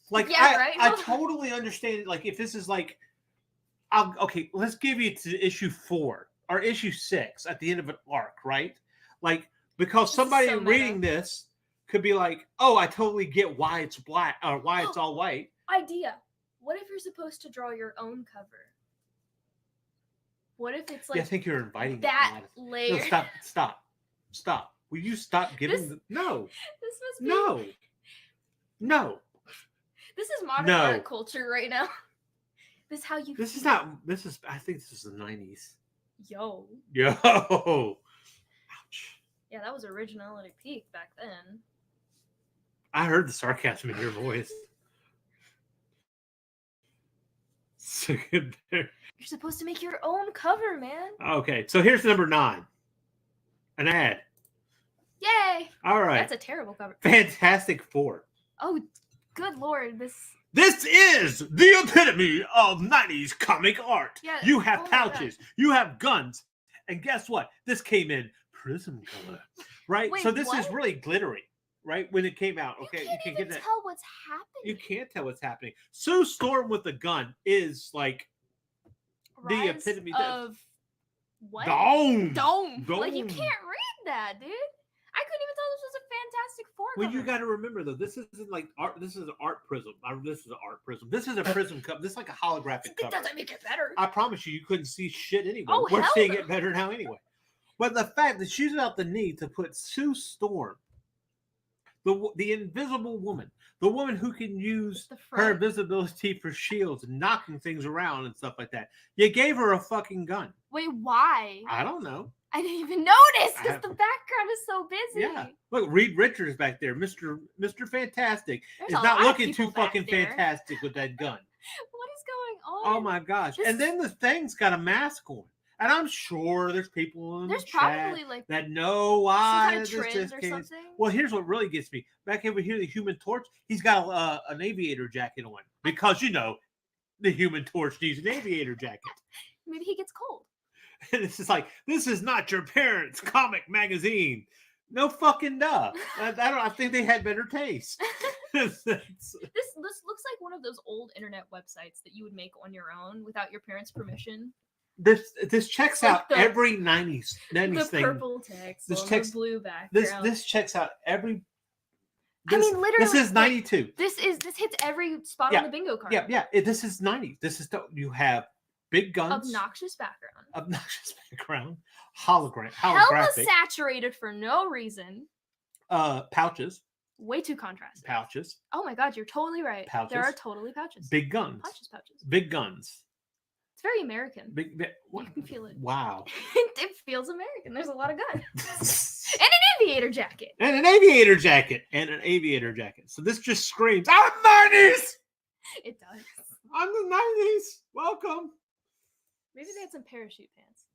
Like, I totally understand. Like, if this is like, let's give you to issue 4. or issue 6 at the end of an arc, right? Like, because This is somebody so reading meta. this could be like, oh, I totally get why it's black or why it's all white. Idea. What if you're supposed to draw your own cover? What if it's like Yeah, I think you're inviting that a lot of- layer? No, stop. Will you stop giving? This- No, This must be no. This is modern No. art culture right now. This is how you This is feel. not. This is. I think this is the 90s. Yo. Yo, ouch. Yeah, that was originality peak back then. I heard the sarcasm in your voice. So good there. You're supposed to make your own cover, man. Okay, so here's number 9. An ad. Yay! All right. That's a terrible cover. Fantastic Four. Oh, good lord, this. This is the epitome of 90s comic art. Yeah, You have oh my pouches, you have guns, and guess what? This came in prism color, right? Wait, so this is what? really glittery, right? When it came out, You okay, can't can even get that. tell what's happening. You can't tell what's happening. Sue Storm with a gun is like the Rise epitome of what? Dome. Like you Dome. can't read that, dude. I couldn't even tell this was a Fantastic Four. Well, cover. you got to remember though, this isn't like art. This is an art prism. This is an art prism. This is a prism cup. This is like a holographic It cover. doesn't make it better. I promise you, you couldn't see shit anyway. Oh, We're hell seeing no. it better now anyway. But the fact that she's out the need to put Sue Storm, the invisible woman, the woman who can use The her front. invisibility for shields and knocking things around and stuff like that. You gave her a fucking gun. Wait, why? I don't know. I didn't even notice I because have- the background is so busy. Yeah. Look, Reed Richards back there, Mr. Fantastic, There's is a not lot of looking people too back fucking there. fantastic with that gun. What is going on? Oh my gosh. This- And then the thing's got a mask on. And I'm sure there's people in There's the chat probably like that know some why kind of this trend just or came. something. Well, here's what really gets me. Back over here, the Human Torch, he's got an aviator jacket on because, you know, the Human Torch needs an aviator jacket. Maybe he gets cold. And it's just like, this is not your parents' comic magazine. No fucking duh. I think they had better taste. This looks like one of those old internet websites that you would make on your own without your parents' permission. This checks Like out the- every 90s The thing. purple text, This on text- the blue background. This checks out every. I mean, literally, this is like, 92. This hits every spot Yeah, on the bingo card. Yeah. This is 90s. This is you have big guns, Obnoxious background. obnoxious background, Hella holographic, saturated for no reason. pouches, Way too contrasting. pouches, Oh my god, you're totally right. There Pouches. are totally pouches. big guns, Pouches. big guns, It's very American. big. You can feel it. Wow. It feels American. There's a lot of guns. And an aviator jacket. And an aviator jacket. So this just screams, I'm 90s. It does. I'm the 90s. Welcome. Maybe they had some parachute pants.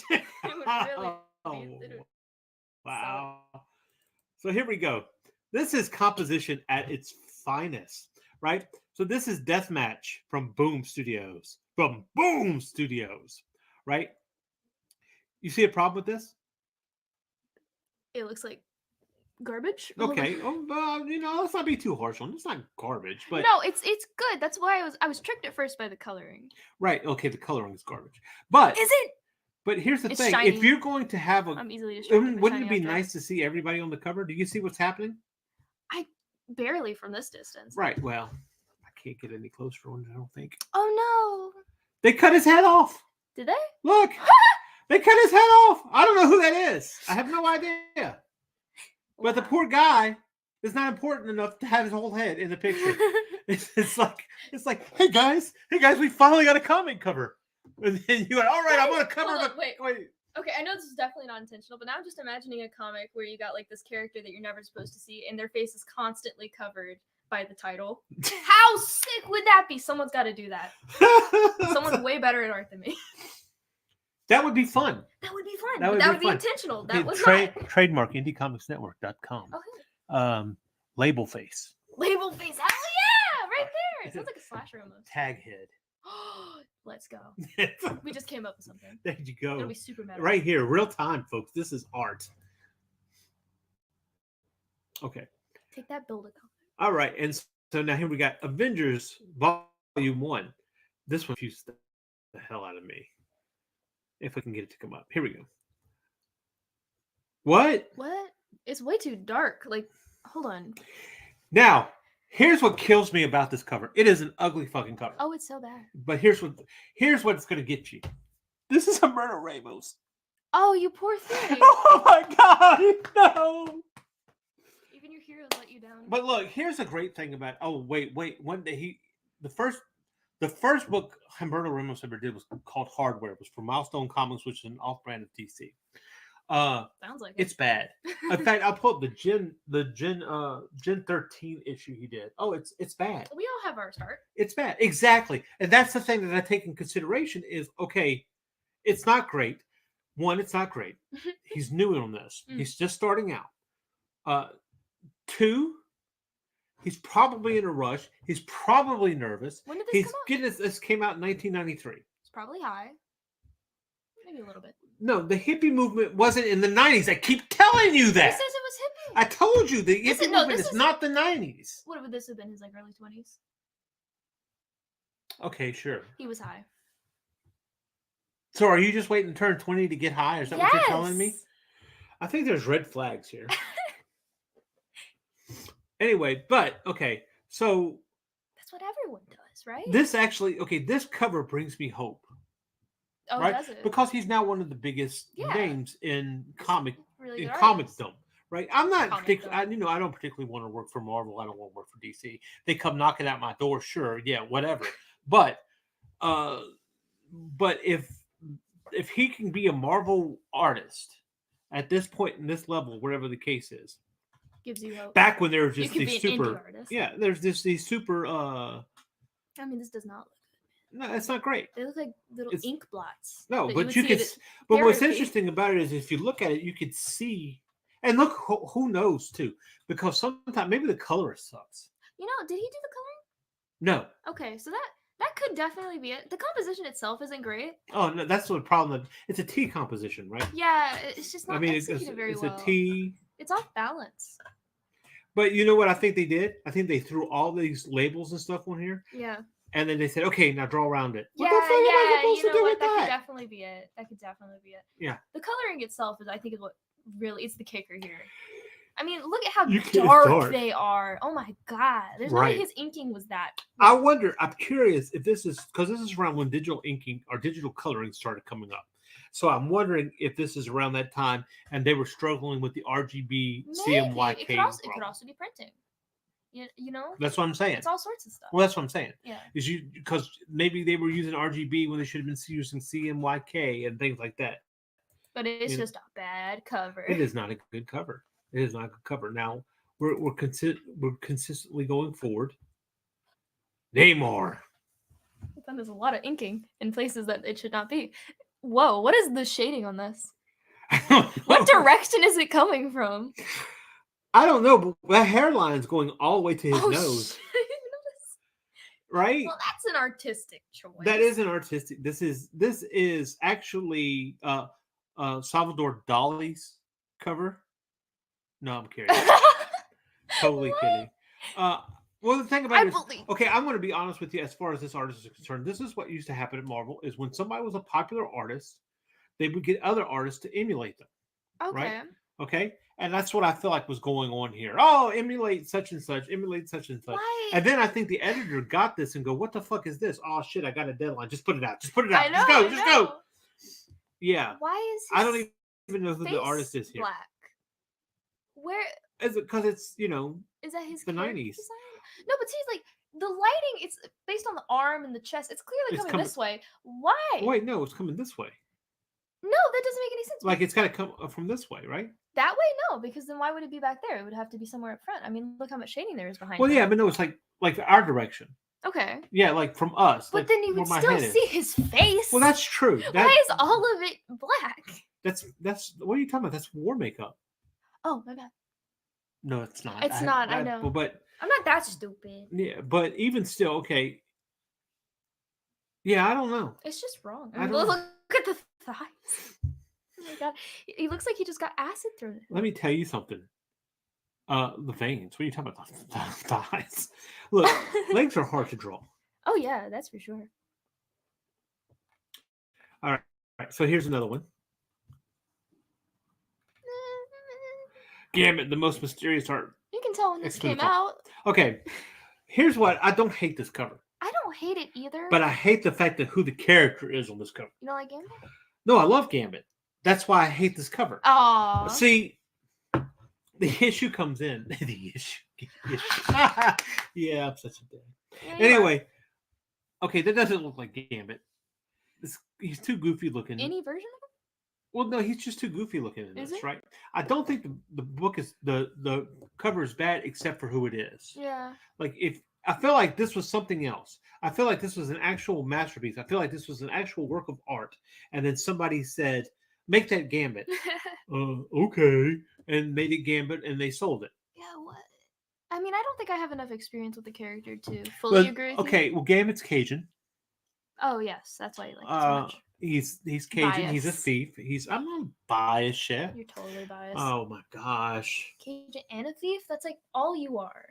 Like, it would really be- it would- Wow. So here we go. This is composition at its finest, right? So this is Deathmatch from Boom Studios. Right? You see a problem with this? It looks like garbage. Okay. Let's not be too harsh on it. It's not garbage, but No, it's good. That's why I was tricked at first by the coloring. right. Okay, the coloring is garbage. But Is it? But here's the It's thing: shiny. if you're going to have a, I'm easily distracted. by wouldn't it shiny be nice objects. to see everybody on the cover? Do you see what's happening? Barely from this distance. Right. Well, I can't get any closer on it. I don't think Oh no! they cut his head off. Did they? Look, they cut his head off. I don't know who that is. I have no idea. But the Wow. poor guy is not important enough to have his whole head in the picture. it's like, hey guys, we finally got a comic cover. And then you go, all right, I'm gonna cover Hold the on, wait. Okay, I know this is definitely not intentional, but now I'm just imagining a comic where you got like this character that you're never supposed to see, and their face is constantly covered by the title. How sick would that be? Someone's got to do that. Someone's way better at art than me. That would be fun. That would be fun. That would That be would be fun. intentional. That Okay, was not. trademark indiecomicsnetwork.com. Okay. Label face. Label face. Hell yeah! Right there. It sounds like a slasher almost. Tag head. Let's go. There We just came up with something. you It'll go. be super meta. Right here, real time, folks. This is art. Okay. Take that, build a comic. All right. And so now here we got Avengers Volume 1. This one confused the hell out of me. If I can get it to come up. Here we go. What? What? It's way too dark. Like, hold on. Now, here's what kills me about this cover. It is an ugly fucking cover. Oh, it's so bad. But here's what's gonna get you. This is Humberto Ramos. Oh, you poor thing. Oh my god, no. Even your heroes let you down. But look, here's a great thing about. Oh wait. One day the first book Humberto Ramos ever did was called Hardware. It was for Milestone Comics, which is an off-brand of DC. Sounds like it's bad. In fact, I'll pull up the Gen 13 issue he did. Oh, it's bad. We all have our start. It's bad. Exactly. And that's the thing that I take in consideration is, okay, it's not great. One, it's not great. He's new on this. He's just starting out. Two, he's probably in a rush. He's probably nervous. When did this come out? This came out in 1993. It's probably high. Maybe a little bit. No, the hippie movement wasn't in the 90s. I keep telling you that. Who says it was hippie? I told you the hippie movement is not the 90s. What would this have been? His like early 20s? Okay, sure. He was high. So are you just waiting to turn 20 to get high? Is that what you're telling me? I think there's red flags here. Anyway, but okay, so that's what everyone does, right? This cover brings me hope. Oh, right? Does it? Because he's now one of the biggest names in comicdom, right? I'm not particularly, I don't particularly want to work for Marvel. I don't want to work for DC. They come knocking at my door, sure, yeah, whatever. But if he can be a Marvel artist at this point in this level, whatever the case is, gives you hope. Back when there were just these super, there's these super. I mean, this does not look good. No, it's not great. They look like little ink blots. No, but you could. But what's interesting about it is if you look at it, you could see, and look, who knows too, because sometimes maybe the colorist sucks. You know, did he do the No. coloring? Okay, so that could definitely be it. The composition itself isn't great. Oh no, that's the problem. It's a T composition, right? Yeah, it's just not executed very well. It's a T. It's off balance. But you know what I think they did? I think they threw all these labels and stuff on here. Yeah. And then they said, okay, now draw around it. What the fuck am I supposed to do with that? That could definitely be it. Yeah. The coloring itself is, I think, is what really is the kicker here. I mean, look at how dark they are. Oh my god. There's no way his inking was that. I wonder, I'm curious if this is, because this is around when digital inking or digital coloring started coming up. So I'm wondering if this is around that time and they were struggling with the RGB CMYK. It could also be printing. You know? That's what I'm saying. It's all sorts of stuff. Well, that's what I'm saying. Yeah. Because maybe they were using RGB when they should have been using CMYK and things like that. But it's just a bad cover. It is not a good cover. It is not a good cover. Now we're consistently going forward. Namor. Then there's a lot of inking in places that it should not be. Whoa, what is the shading on this? What direction is it coming from? I don't know, but that hairline's going all the way to his nose. Right? Well, that's an artistic choice. That is an artistic. This is actually Salvador Dali's cover. No, I'm kidding. Totally kidding. Well, the thing about it is, okay, I'm going to be honest with you as far as this artist is concerned. This is what used to happen at Marvel is when somebody was a popular artist, they would get other artists to emulate them. Okay. Right? Okay? And that's what I feel like was going on here. Oh, emulate such and such, emulate such and such. Why? And then I think the editor got this and go, what the fuck is this? Oh, shit, I got a deadline. Just put it out. Just put it out. Just go. Yeah. Why is I don't even know who the artist is here. Black? Where? Is it because it's, is that his the 90s? Design? No, but see, like the lighting, it's based on the arm and the chest. It's clearly coming this way. Why? Wait, no, it's coming this way. No, that doesn't make any sense. Like it's got to come from this way, right? That way, no, because then why would it be back there? It would have to be somewhere up front. I mean, look how much shading there is behind. Well, yeah, but no, it's like our direction. Okay. Yeah, like from us. But like then you would still see his face. Well, that's true. Why is all of it black? That's what are you talking about? That's war makeup. Oh my bad. No, it's not. It's not. I know. But I'm not that stupid. Yeah, but even still, okay. Yeah, I don't know. It's just wrong. I mean, look at the thighs. Oh my god, he looks like he just got acid thrown. Let me tell you something. The veins. What are you talking about? The thighs. Look, legs are hard to draw. Oh yeah, that's for sure. All right. right, so here's another one. Gambit, the most mysterious art. You can tell when this came Explain. out. Okay, here's what I don't hate this cover, I don't hate it either. but I hate the fact that who the character is on this cover. You don't like Gambit? No, I love Gambit. That's why I hate this cover. Aw. See, the issue comes in. the issue. Yeah, I'm such a dick. Yeah, you Anyway, okay, that doesn't look like Gambit. He's too goofy looking. are. Any version of Well, no, he's just too goofy looking in Is this, it? right? I don't think the book is the cover is bad except for who it is. it? Yeah. Like if I feel like this was something else. I feel like this was an actual masterpiece. I feel like this was an actual work of art. And then somebody said, "Make that Gambit." Okay, and made it Gambit, and they sold it. Yeah, what? I mean, I don't think I have enough experience with the character to fully But, agree with okay, you. well, Gambit's Cajun. Oh, yes. That's why you like it so much. He's Cajun. He's a Bias. thief. I'm not biased, yeah. You're totally biased. Oh my gosh! Cajun and a thief? That's like all you are.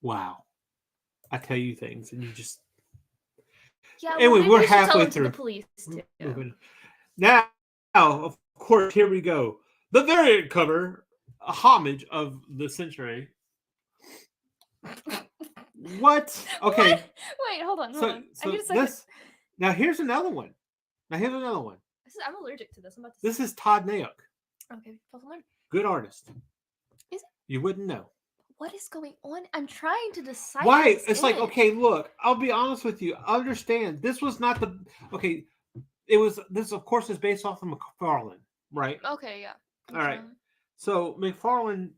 Wow, I tell you things, and you just. Yeah, Anyway, maybe we're we should tell halfway them to through. the police, too. Now, of course, here we go. The variant cover, a homage of the century. What? Okay. What? Wait, hold on. Hold on. I need a second. Now here's another one. I'm allergic to this. I'm about to This is Todd Nayuk, Okay, fucking learn. good artist. Is it? You wouldn't know. What is going on? I'm trying to decide. Why? this It's like, image. okay, look, I'll be honest with you. I understand. This was not the okay. This of course is based off of McFarlane, right? Okay, yeah. All right. So McFarlane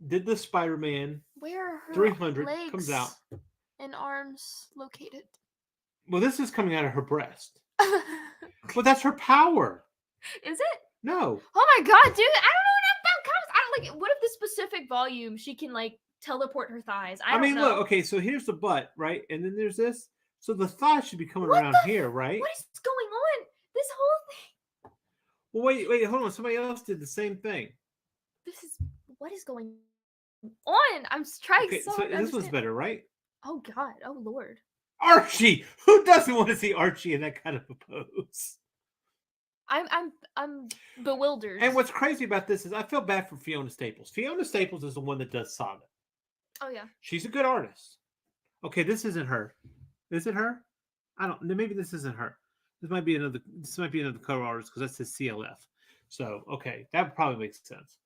did the Spider-Man. Where are her 300 legs comes out. and arms located? Well, this is coming out of her breast. Well, that's her power. Is it? No. Oh my god, dude! I don't know enough about comics. I don't like. What if the specific volume she can like teleport her thighs? I don't mean, know. look, okay, so here's the butt, right? And then there's this. So the thigh should be coming What around the here, right? What is going on? This whole thing. Well, wait, hold on. Somebody else did the same thing. What is going on? I'm trying Okay, so so hard to this was understand. better, right? Oh god. Oh lord. Archie! Who doesn't want to see Archie in that kind of a pose? I'm bewildered. And what's crazy about this is I feel bad for Fiona Staples. Fiona Staples is the one that does Saga. Oh yeah. She's a good artist. Okay, this isn't her. Is it her? I don't. Maybe this isn't her. This might be another cover artist because that says CLF. So okay, that probably makes sense.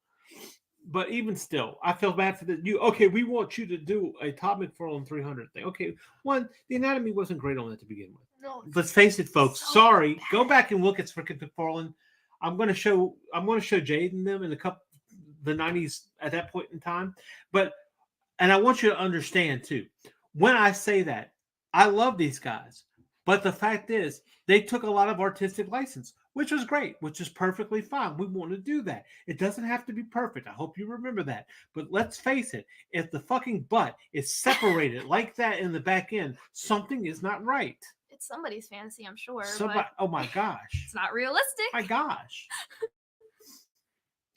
But even still, I feel bad for okay, we want you to do a Todd McFarlane 300 thing. Okay, one, the anatomy wasn't great on that to begin with. No. Let's face it, folks. So Sorry, bad. go back and look at freaking McFarlane. I'm going to show Jaden them in the 90s at that point in time. And I want you to understand too. When I say that, I love these guys. But the fact is, they took a lot of artistic license, which was great, which is perfectly fine. We want to do that. It doesn't have to be perfect. I hope you remember that. But let's face it, if the fucking butt is separated like that in the back end, something is not right. It's somebody's fantasy, I'm sure. Somebody, but oh my gosh. it's not realistic. My gosh.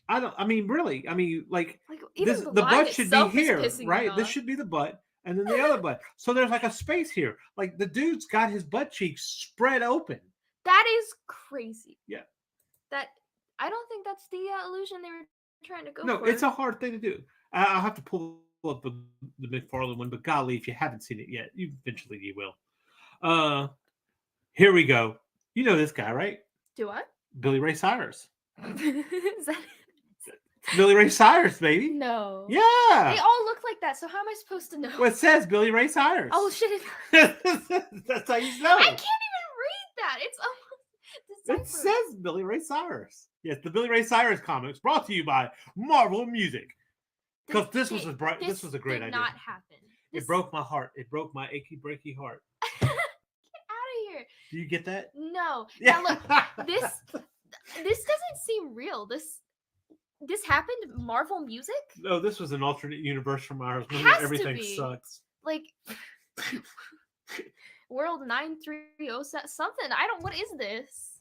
Really. Like even the line butt should be itself is here, pissing me right? This off. should be the butt, and then the other butt. So there's like a space here. Like the dude's got his butt cheeks spread open. That is crazy. Yeah. That I don't think that's the illusion they were trying to go No, for. it's a hard thing to do. I'll have to pull up the McFarlane one, but golly, if you haven't seen it yet, eventually you will. Here we go. You know this guy, right? Do I? Billy Ray Cyrus. Is that Billy Ray Cyrus, baby. no? Yeah. They all look like that. So how am I supposed to know? Well, it says Billy Ray Cyrus. Oh shit! That's how you know. I can't even read that. It's almost It says Billy Ray Cyrus. Yes, the Billy Ray Cyrus comics brought to you by Marvel Music. Because this was a great did idea. Not happen. It broke my heart. It broke my achy breaky heart. Get out of here. Do you get that? No. Yeah. Now look, this doesn't seem real. This happened. Marvel Music. No, this was an alternate universe from ours. Has to Everything be. sucks. Like World 9307 something. I don't. What is this?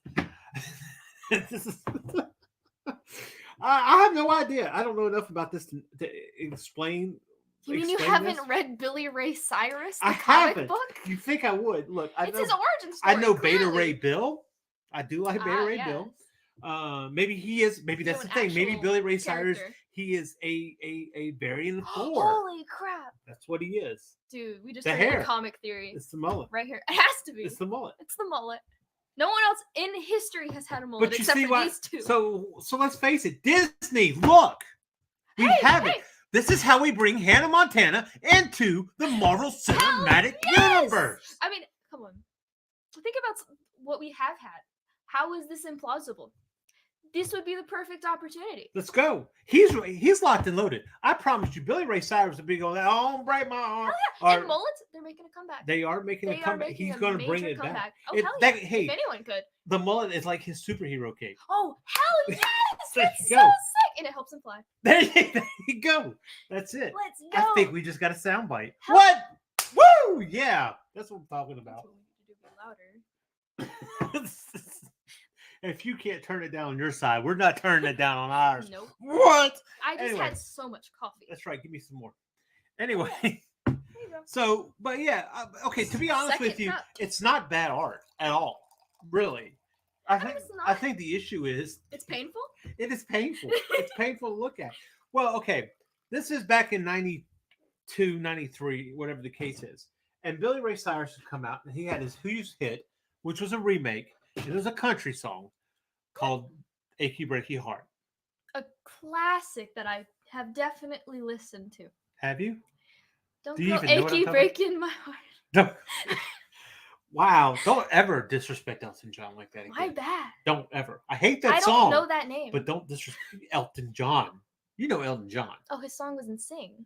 I have no idea. I don't know enough about this to explain. You mean you explain haven't this. read Billy Ray Cyrus, the I comic haven't. book? You think I would? Look, It's his origin story. I know Beta clearly. Ray Bill. I do like Billy Ray Bill. Maybe he is. Maybe that's the thing. Maybe Billy Ray Cyrus. He is a variant of Thor. Holy crap! That's what he is. Dude, we just The heard hair. the comic theory. It's the mullet. Right here. It has to be. It's the mullet. It's the mullet. No one else in history has had a mullet But you except see for what? these two. So let's face it. Disney, look, we have it. This is how we bring Hannah Montana into the Marvel Cinematic Universe. I mean, come on. Think about what we have had. How is this implausible? This would be the perfect opportunity. Let's go. He's locked and loaded. I promise you, Billy Ray Cyrus will be going, oh, break my arm. Hell yeah. And mullets, they're making a comeback. They are making a comeback. He's going to bring it back. Oh, hell yeah. Hey, if anyone could. The mullet is like his superhero cape. Oh, hell yes. That's so go. sick. And it helps him fly. There you go. That's it. Let's go. I think we just got a soundbite. What? Woo! Yeah. That's what I'm talking about. Louder. If you can't turn it down on your side, we're not turning it down on ours. Nope. What? I just had so much coffee. That's right. Give me some more. Anyway. So, but yeah. Okay. To be honest with you, it's not bad art at all. Really. I think the issue is it's painful. It is painful. It's painful to look at. Well, okay. This is back in 92, 93, whatever the case is. And Billy Ray Cyrus had come out and he had his huge hit, which was a remake. It was a country song called Achy Breaky Heart. A classic that I have definitely listened to. Have you? Don't Do you go even know what I'm achy talking breaking my heart. No. Wow. Don't ever disrespect Elton John like that again. My bad. Don't ever. I hate that I song. don't know that name. But don't disrespect Elton John. You know Elton John. Oh, his song was in Sing.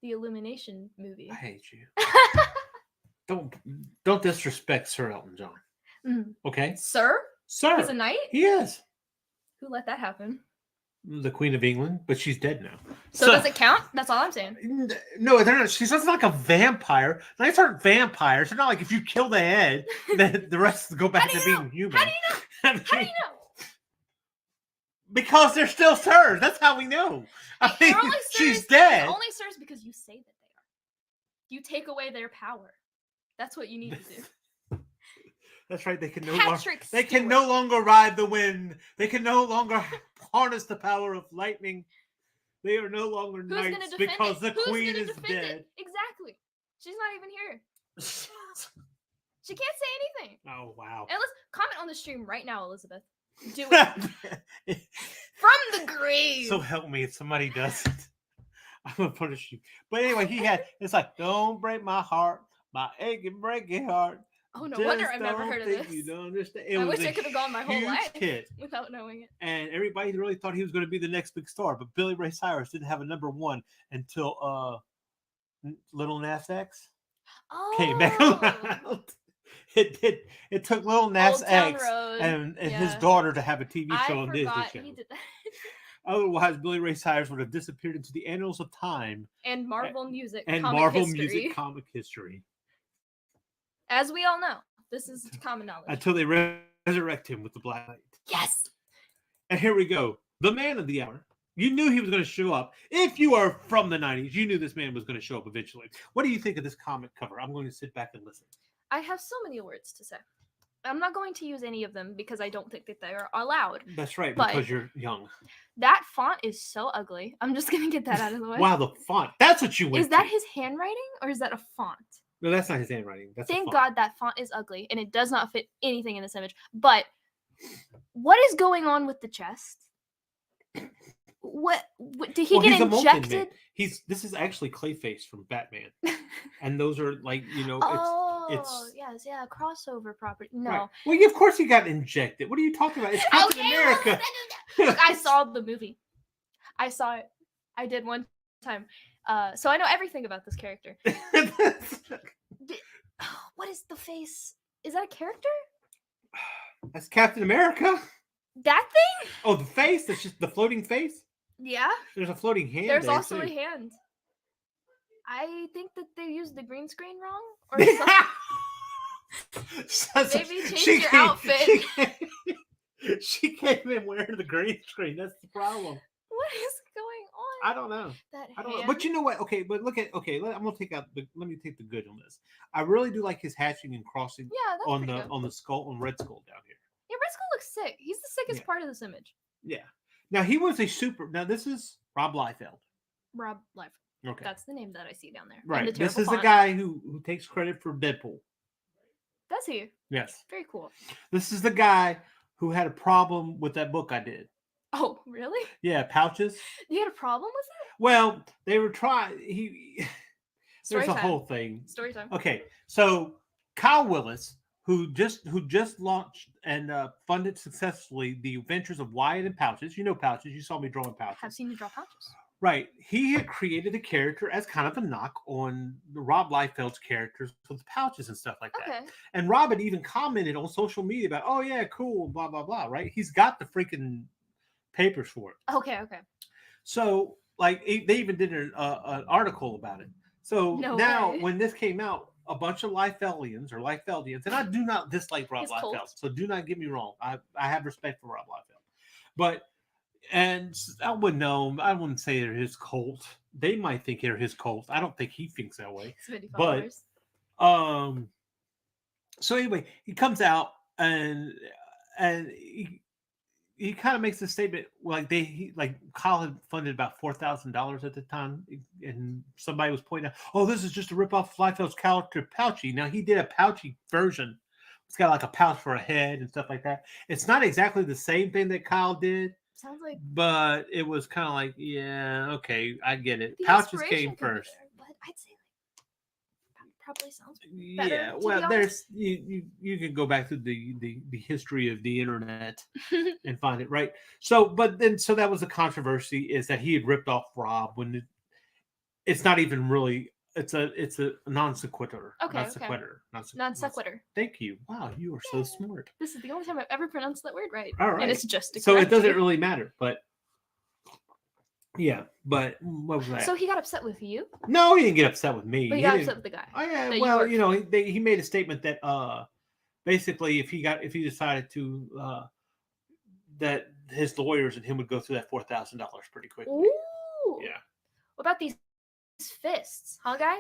The Illumination movie. I hate you. Don't disrespect Sir Elton John. Mm. Okay? Sir? Sir. He's a knight? He is. Who let that happen? The Queen of England, but she's dead now. So does it count? That's all I'm saying. No, they're not. She's not like a vampire. Knights aren't vampires. They're not like if you kill the head, then the rest go back to being human. How do you know? How do you know? Because they're still sirs. That's how we know. I mean, she's dead. They're only sirs because you say that they are. You take away their power. That's what you need to do. That's right. They can no longer ride the wind. They can no longer harness the power of lightning. They are no longer knights because the queen is dead. Exactly. She's not even here. She can't say anything. Oh wow. And let's comment on the stream right now, Elizabeth. Do it. From the grave. So help me if somebody does it. I'm gonna punish you. But anyway, it's like, don't break my heart, my achy breaky heart. Oh, no wonder I've never heard of this. You don't understand. I wish I could have gone my whole life hit. without knowing it. And everybody really thought he was going to be the next big star, but Billy Ray Cyrus didn't have a number one until Little Nas X came back around. It took Little Nas X and his daughter to have a TV show on Disney Channel. He did that. Otherwise, Billy Ray Cyrus would have disappeared into the annals of time and Marvel music and comic Marvel history. music comic history. As we all know, this is common knowledge. Until they resurrect him with the Black Knight. Yes. And here we go. The man of the hour. You knew he was going to show up. If you are from the 90s, you knew this man was going to show up eventually. What do you think of this comic cover? I'm going to sit back and listen. I have so many words to say. I'm not going to use any of them because I don't think that they are allowed. That's right, because you're young. That font is so ugly. I'm just going to get that out of the way. Wow, the font. That's what you went Is that his handwriting or is that a font? No, that's not his handwriting. That's Thank God that font is ugly and it does not fit anything in this image. But what is going on with the chest? What did he get injected? This is actually Clayface from Batman. And those are like, it's crossover property. No. Right. Well, of course he got injected. What are you talking about? It's Captain America. Look, I saw the movie. I saw it. I did one time. So I know everything about this character. What is the face? Is that a character? That's Captain America. That thing? Oh, the face? That's just the floating face? Yeah. There's a floating hand. There's there also too. a hand. I think that they used the green screen wrong. Or maybe change your outfit. She came in wearing the green screen. That's the problem. What is going on? I don't know. That I don't know. hand. But you know what? Okay, but look at I'm gonna take out let me take the good on this. I really do like his hatching and crossing Yeah, that's on pretty the good. on the skull on Red Skull down here. Yeah, Red Skull looks sick. He's the sickest Yeah. part of this image. Yeah. Now he was a super. Now this is Rob Liefeld. Rob Life. Okay. That's the name that I see down there. And Right. the This terrible is the font. guy who takes credit for Deadpool. Does he? Yes. Very cool. This is the guy who had a problem with that book I did. Oh, really? Yeah, pouches. You had a problem with it? Well, they were trying. Story There's a time. whole thing. Story time. Okay, so Kyle Willis, who just launched and funded successfully the adventures of Wyatt and Pouches. You know Pouches. You saw me drawing Pouches. Have seen you draw pouches. Right. He had created a character as kind of a knock on the Rob Liefeld's characters with pouches and stuff like that. Okay. And Rob had even commented on social media about, oh yeah, cool, blah blah blah. Right. He's got the freaking papers for it. Okay. So like they even did an article about it. So No now way. when this came out, a bunch of Liefeldians, and I do not dislike Rob He's Liefeld, cult. so do not get me wrong. I have respect for Rob Liefeld, but and I wouldn't say they're his cult. They might think they're his cult. I don't think he thinks that way. It's 50 But followers. so anyway, he comes out and he kind of makes a statement like Kyle had funded about $4,000 at the time, and somebody was pointing out, oh, this is just a ripoff of Liefeld's character Pouchy. Now he did a Pouchy version. It's got like a pouch for a head and stuff like that. It's not exactly the same thing that Kyle did, Sounds like but it was kind of like, yeah, okay, I get it. the Pouches inspiration came could be first. there, but I'd say that probably sounds better, Yeah, to be well, honest. there's you can go back to the history of the internet and find it, right? So that was the controversy, is that he had ripped off Rob when it's not even really it's a non sequitur. Okay, non sequitur. non sequitur. Thank you. Wow, you are so smart. This is the only time I've ever pronounced that word right. All right. And it's just to So it correct doesn't you. really matter, but yeah, but what was that? So he got upset with you, No, he didn't get upset with me. but he He got didn't- upset with the guy. Oh yeah, that you well, worked you know, he made a statement that basically if he decided to that his lawyers and him would go through that $4,000 pretty quickly. Ooh. Yeah. What about these fists, huh, guy?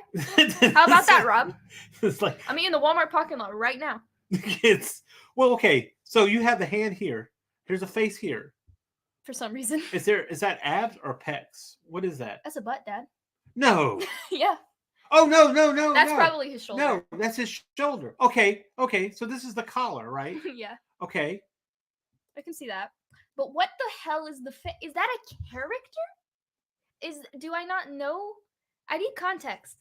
How about that, Rob? It's like I'm in the Walmart parking lot right now. it's well, okay. So you have the hand here. There's a face here. For some reason. Is that abs or pecs? What is that? That's a butt, Dad. No. Yeah. Oh no. That's no. probably his shoulder. No, that's his shoulder. Okay. So this is the collar, right? Yeah. Okay. I can see that. But what the hell is the is that a character? Do I not know? I need context.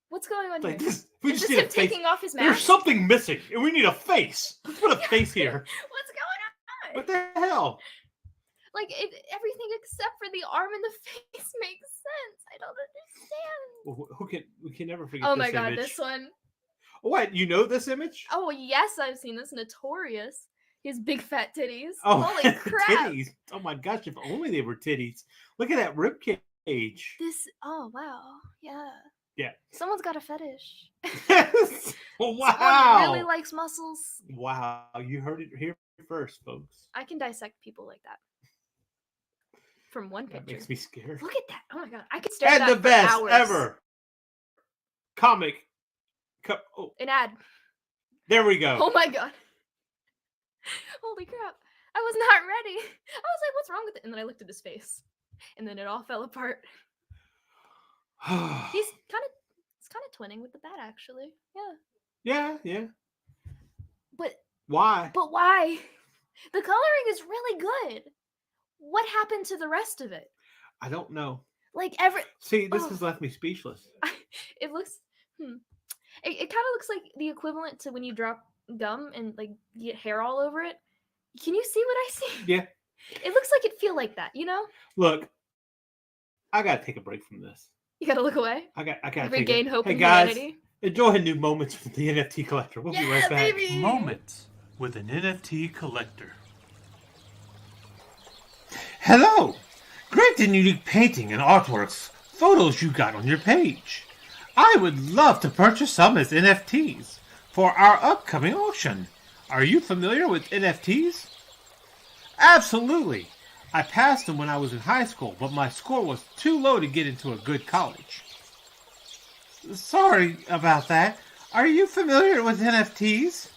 What's going on Like here? this, we Is just this need him a face. taking off his There's mask? something missing, and we need a face. Let's put a face here. What's going on? What the hell? Like everything except for the arm and the face makes sense. I don't understand. We can never forget Oh this my god, image. this one. What, you know this image? Oh yes, I've seen this. Notorious. His big fat titties. Oh, Holy crap. titties. Oh my gosh, if only they were titties. Look at that rib cage. This. Oh wow. Yeah. Yeah. Someone's got a fetish. Wow. Someone really likes muscles. Wow, you heard it here first, folks. I can dissect people like that. From one That picture. makes me scared. Look at that. Oh my god. I could stare at And that the for best hours. ever comic. Oh, An ad. there we go. Oh my god. Holy crap. I was not ready. I was like, what's wrong with it? And then I looked at his face. And then it all fell apart. He's kind of twinning with the bat, actually. Yeah. Yeah. But Why? why? The coloring is really good. What happened to the rest of it? I don't know. Like See, this Oh. has left me speechless. it looks it kind of looks like the equivalent to when you drop gum and like you get hair all over it. Can you see what I see? Yeah. It looks like it feel like that, you know? Look, I gotta take a break from this. You gotta look away. I gotta Regain hope Hey in guys, humanity. enjoy new moments with the NFT collector. We'll be Yeah, right back. baby! Moments with an NFT collector. Hello! Great and unique painting and artworks, photos you got on your page. I would love to purchase some as NFTs for our upcoming auction. Are you familiar with NFTs? Absolutely. I passed them when I was in high school, but my score was too low to get into a good college. Sorry about that. Are you familiar with NFTs?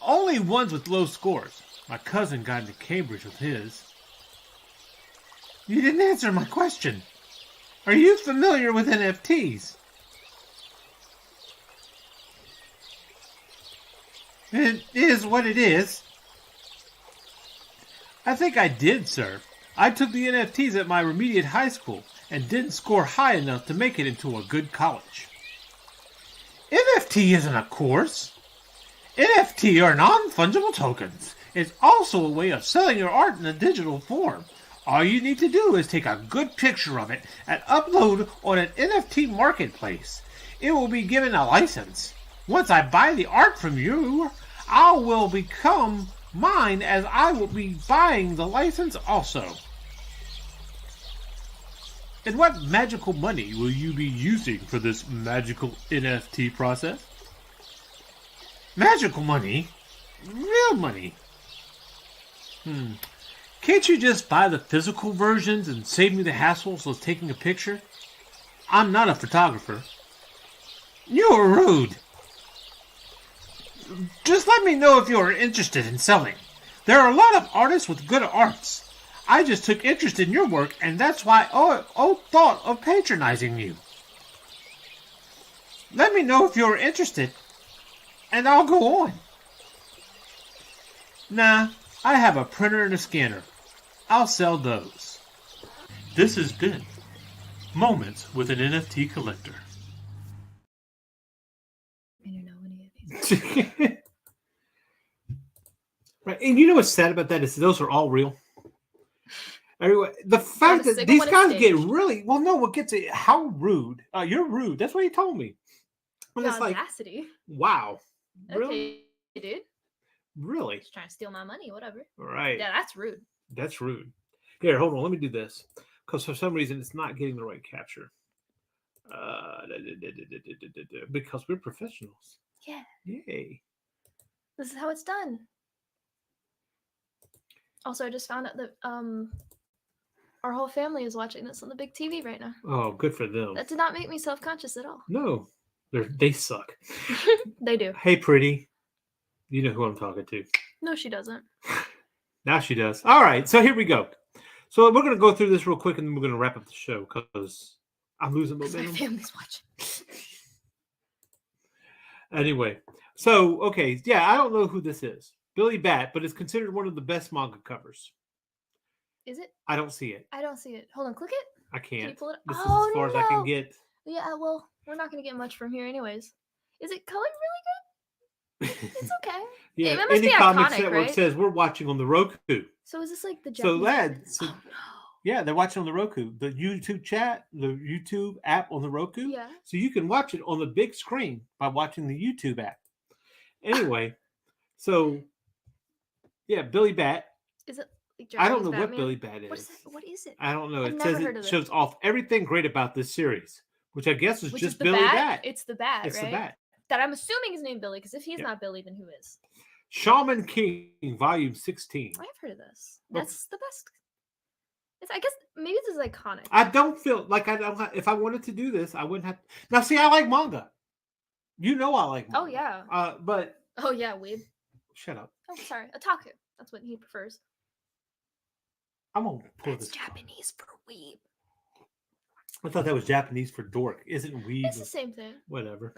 Only ones with low scores. My cousin got into Cambridge with his. You didn't answer my question. Are you familiar with NFTs? It is what it is. I think I did, sir. I took the NFTs at my remediate high school and didn't score high enough to make it into a good college. NFT isn't a course. NFT are non-fungible tokens. It's also a way of selling your art in a digital form. All you need to do is take a good picture of it and upload on an NFT marketplace. It will be given a license. Once I buy the art from you, I will become mine as I will be buying the license also. And what magical money will you be using for this magical NFT process? Magical money? Real money? Can't you just buy the physical versions and save me the hassles of taking a picture? I'm not a photographer. You're rude. Just let me know if you are interested in selling. There are a lot of artists with good arts. I just took interest in your work, and that's why I thought of patronizing you. Let me know if you're interested, and I'll go on. Nah, I have a printer and a scanner. I'll sell those. This has been Moments with an NFT Collector. I don't know any of these. Right, and you know what's sad about that is those are all real. Anyway, the fact that these guys get really no. What gets it? How rude? You're rude. That's what he told me. And The it's like, audacity. wow, really, Okay, dude. really. Just trying to steal my money, whatever. All right, Yeah, that's rude. that's rude. Here, hold on. Let me do this because for some reason it's not getting the right capture. Because we're professionals. Yeah, Yay. this is how it's done. Also, I just found out that our whole family is watching this on the big TV right now. Oh, good for them. That did not make me self-conscious at all. No, they suck. They do. Hey, pretty. You know who I'm talking to. No, she doesn't. Now she does. All right, so here we go. So we're going to go through this real quick, and then we're going to wrap up the show because I'm losing My momentum. family's watching. Anyway, so, okay, yeah, I don't know who this is. Billy Bat, but it's considered one of the best manga covers. Is it? I don't see it. I don't see it. Hold on, click it. I Can you can't. pull it? This is Oh, as far as I can no. get. Yeah, well, we're not going to get much from here anyways. Is it colored really good? It's okay. Yeah, It must be Indie Comics iconic, Network right? says we're watching on the Roku. So is this like the So Japanese? lads, Oh, yeah, they're watching on the Roku. The YouTube chat, the YouTube app on the Roku. no. Yeah. So you can watch it on the big screen by watching the YouTube app. Anyway, so yeah, Billy Bat. Is it like I don't know Japanese what Batman? Billy Bat What is. what is it? I don't know. I've It never says heard it of it. shows off everything great about this series, which I guess is Which just is the Billy bat? Bat. It's the bat, It's right? the Bat. That I'm assuming is named Billy, because if he's Yeah. not Billy, then who is? Shaman King, Volume 16. I have heard of this. Well- That's the best. I guess maybe this is iconic. I don't feel like I don't. If I wanted to do this, I wouldn't have. Now, see, I like manga. You know, I like manga. Oh, yeah. But Oh yeah, weeb. shut up. Oh, sorry, otaku. That's what he prefers. I'm gonna pull That's this. Japanese for weeb. I thought that was Japanese for dork. Isn't weeb? It's the same thing. Whatever.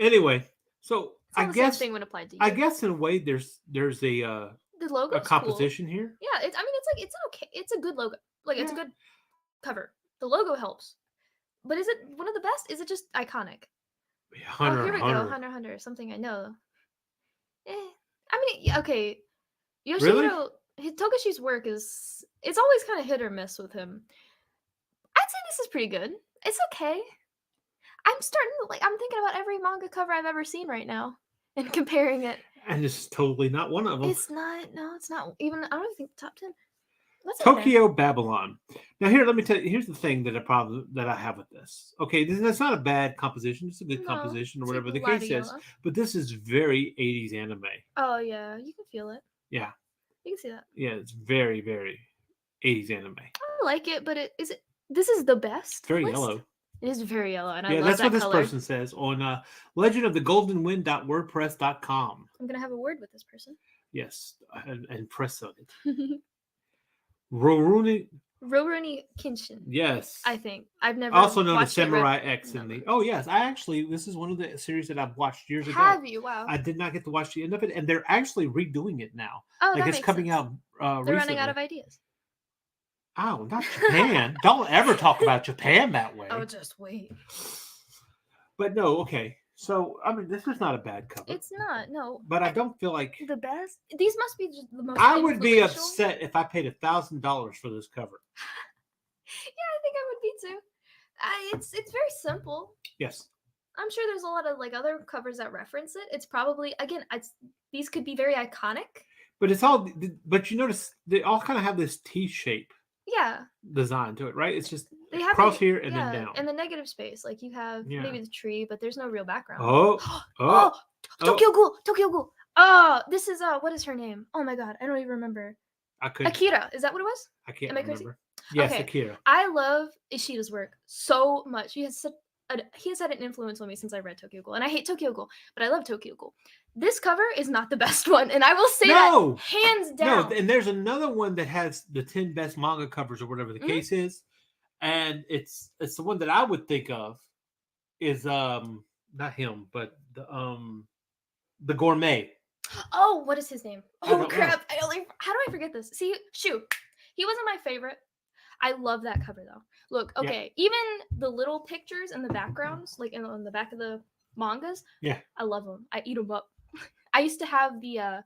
Anyway, so It's all the same thing when applied to you. I guess in a way there's the logo. a composition here. Yeah, I mean, it's an okay. It's a good logo. Like it's a good cover. The logo helps. But is it one of the best? Is it just iconic? Hunter, oh, here we Hunter. go. Hunter x Hunter. Something I know. I mean, okay. Really? Yoshihiro, Togashi's work is, it's always kind of hit or miss with him. I'd say this is pretty good. It's okay. I'm starting to I'm thinking about every manga cover I've ever seen right now and comparing it. And this is totally not one of them. It's not. No, it's not. Even I don't even think top 10. That's okay. Tokyo Babylon. Now here, let me tell you. Here's the thing that I have with this. Okay, that's not a bad composition. It's a good No, composition, or it's whatever the like case is. Ladiola. But this is very 80s anime. Oh yeah, you can feel it. Yeah, You can see that. Yeah, it's very, very 80s anime. I like it, but this is the best? It's very list? yellow. It is very yellow, and I Yeah, love that's that what this color. person says on legendofthegoldenwind.wordpress.com. I'm gonna have a word with this person. Yes, and press on it. Roruni, Roruni Kenshin. yes. I think I've never Also known as watched it Samurai X in the. Oh yes, this is one of the series that I've watched years ago. Have you? Wow. I did not get to watch the end of it, and they're actually redoing it now. Oh, Like that it's makes coming sense. out. They're Recently. running out of ideas. Oh, not Japan! Don't ever talk about Japan that way. Oh, just wait. But no, okay. So I mean, this is not a bad cover. It's not. No. But I don't feel like The best. These must be just the most. I would be influential. upset if I paid $1,000 for this cover. Yeah, I think I would be too. It's very simple. Yes. I'm sure there's a lot of like other covers that reference it. It's probably again, these could be very iconic. But it's all. But you notice they all kind of have this T shape Yeah, design to it, right? It's just they have cross a- here and yeah, then down. and the negative space. Like you have Yeah. maybe the tree, but there's no real background. Oh, Oh, Tokyo Ghoul, Tokyo Ghoul. Oh, this is what is her name? Oh my god, I don't even remember. I couldn't. Akira, is that what it was? I can't Am I crazy? remember. Yes, Okay. Akira. I love Ishida's work so much. He has had an influence on me since I read Tokyo Ghoul, and I hate Tokyo Ghoul, but I love Tokyo Ghoul. This cover is not the best one, and I will say No! that hands down. No, and there's another one that has the 10 best manga covers or whatever the Mhm. case is, and it's the one that I would think of is not him, but the gourmet. Oh, what is his name? I don't Oh know. crap! How do I forget this? See, shoot, he wasn't my favorite. I love that cover though. Look, Yeah. okay, even the little pictures in the backgrounds, like on the back of the mangas. Yeah. I love them. I eat them up. I used to have the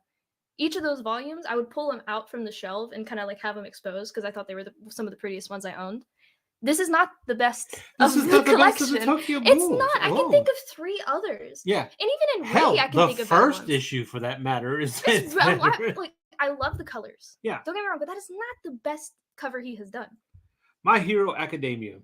each of those volumes. I would pull them out from the shelf and kind of like have them exposed because I thought they were some of the prettiest ones I owned. This is not the best This of is the not the best collection. of the Tokyo It's Ghouls. not. I can Oh. think of 3 others. Yeah. And even in Hell, Ray, I can the think of better first ones. issue for that matter is It's a lot, like I love the colors. Yeah. Don't get me wrong, but that is not the best cover he has done. My Hero Academia.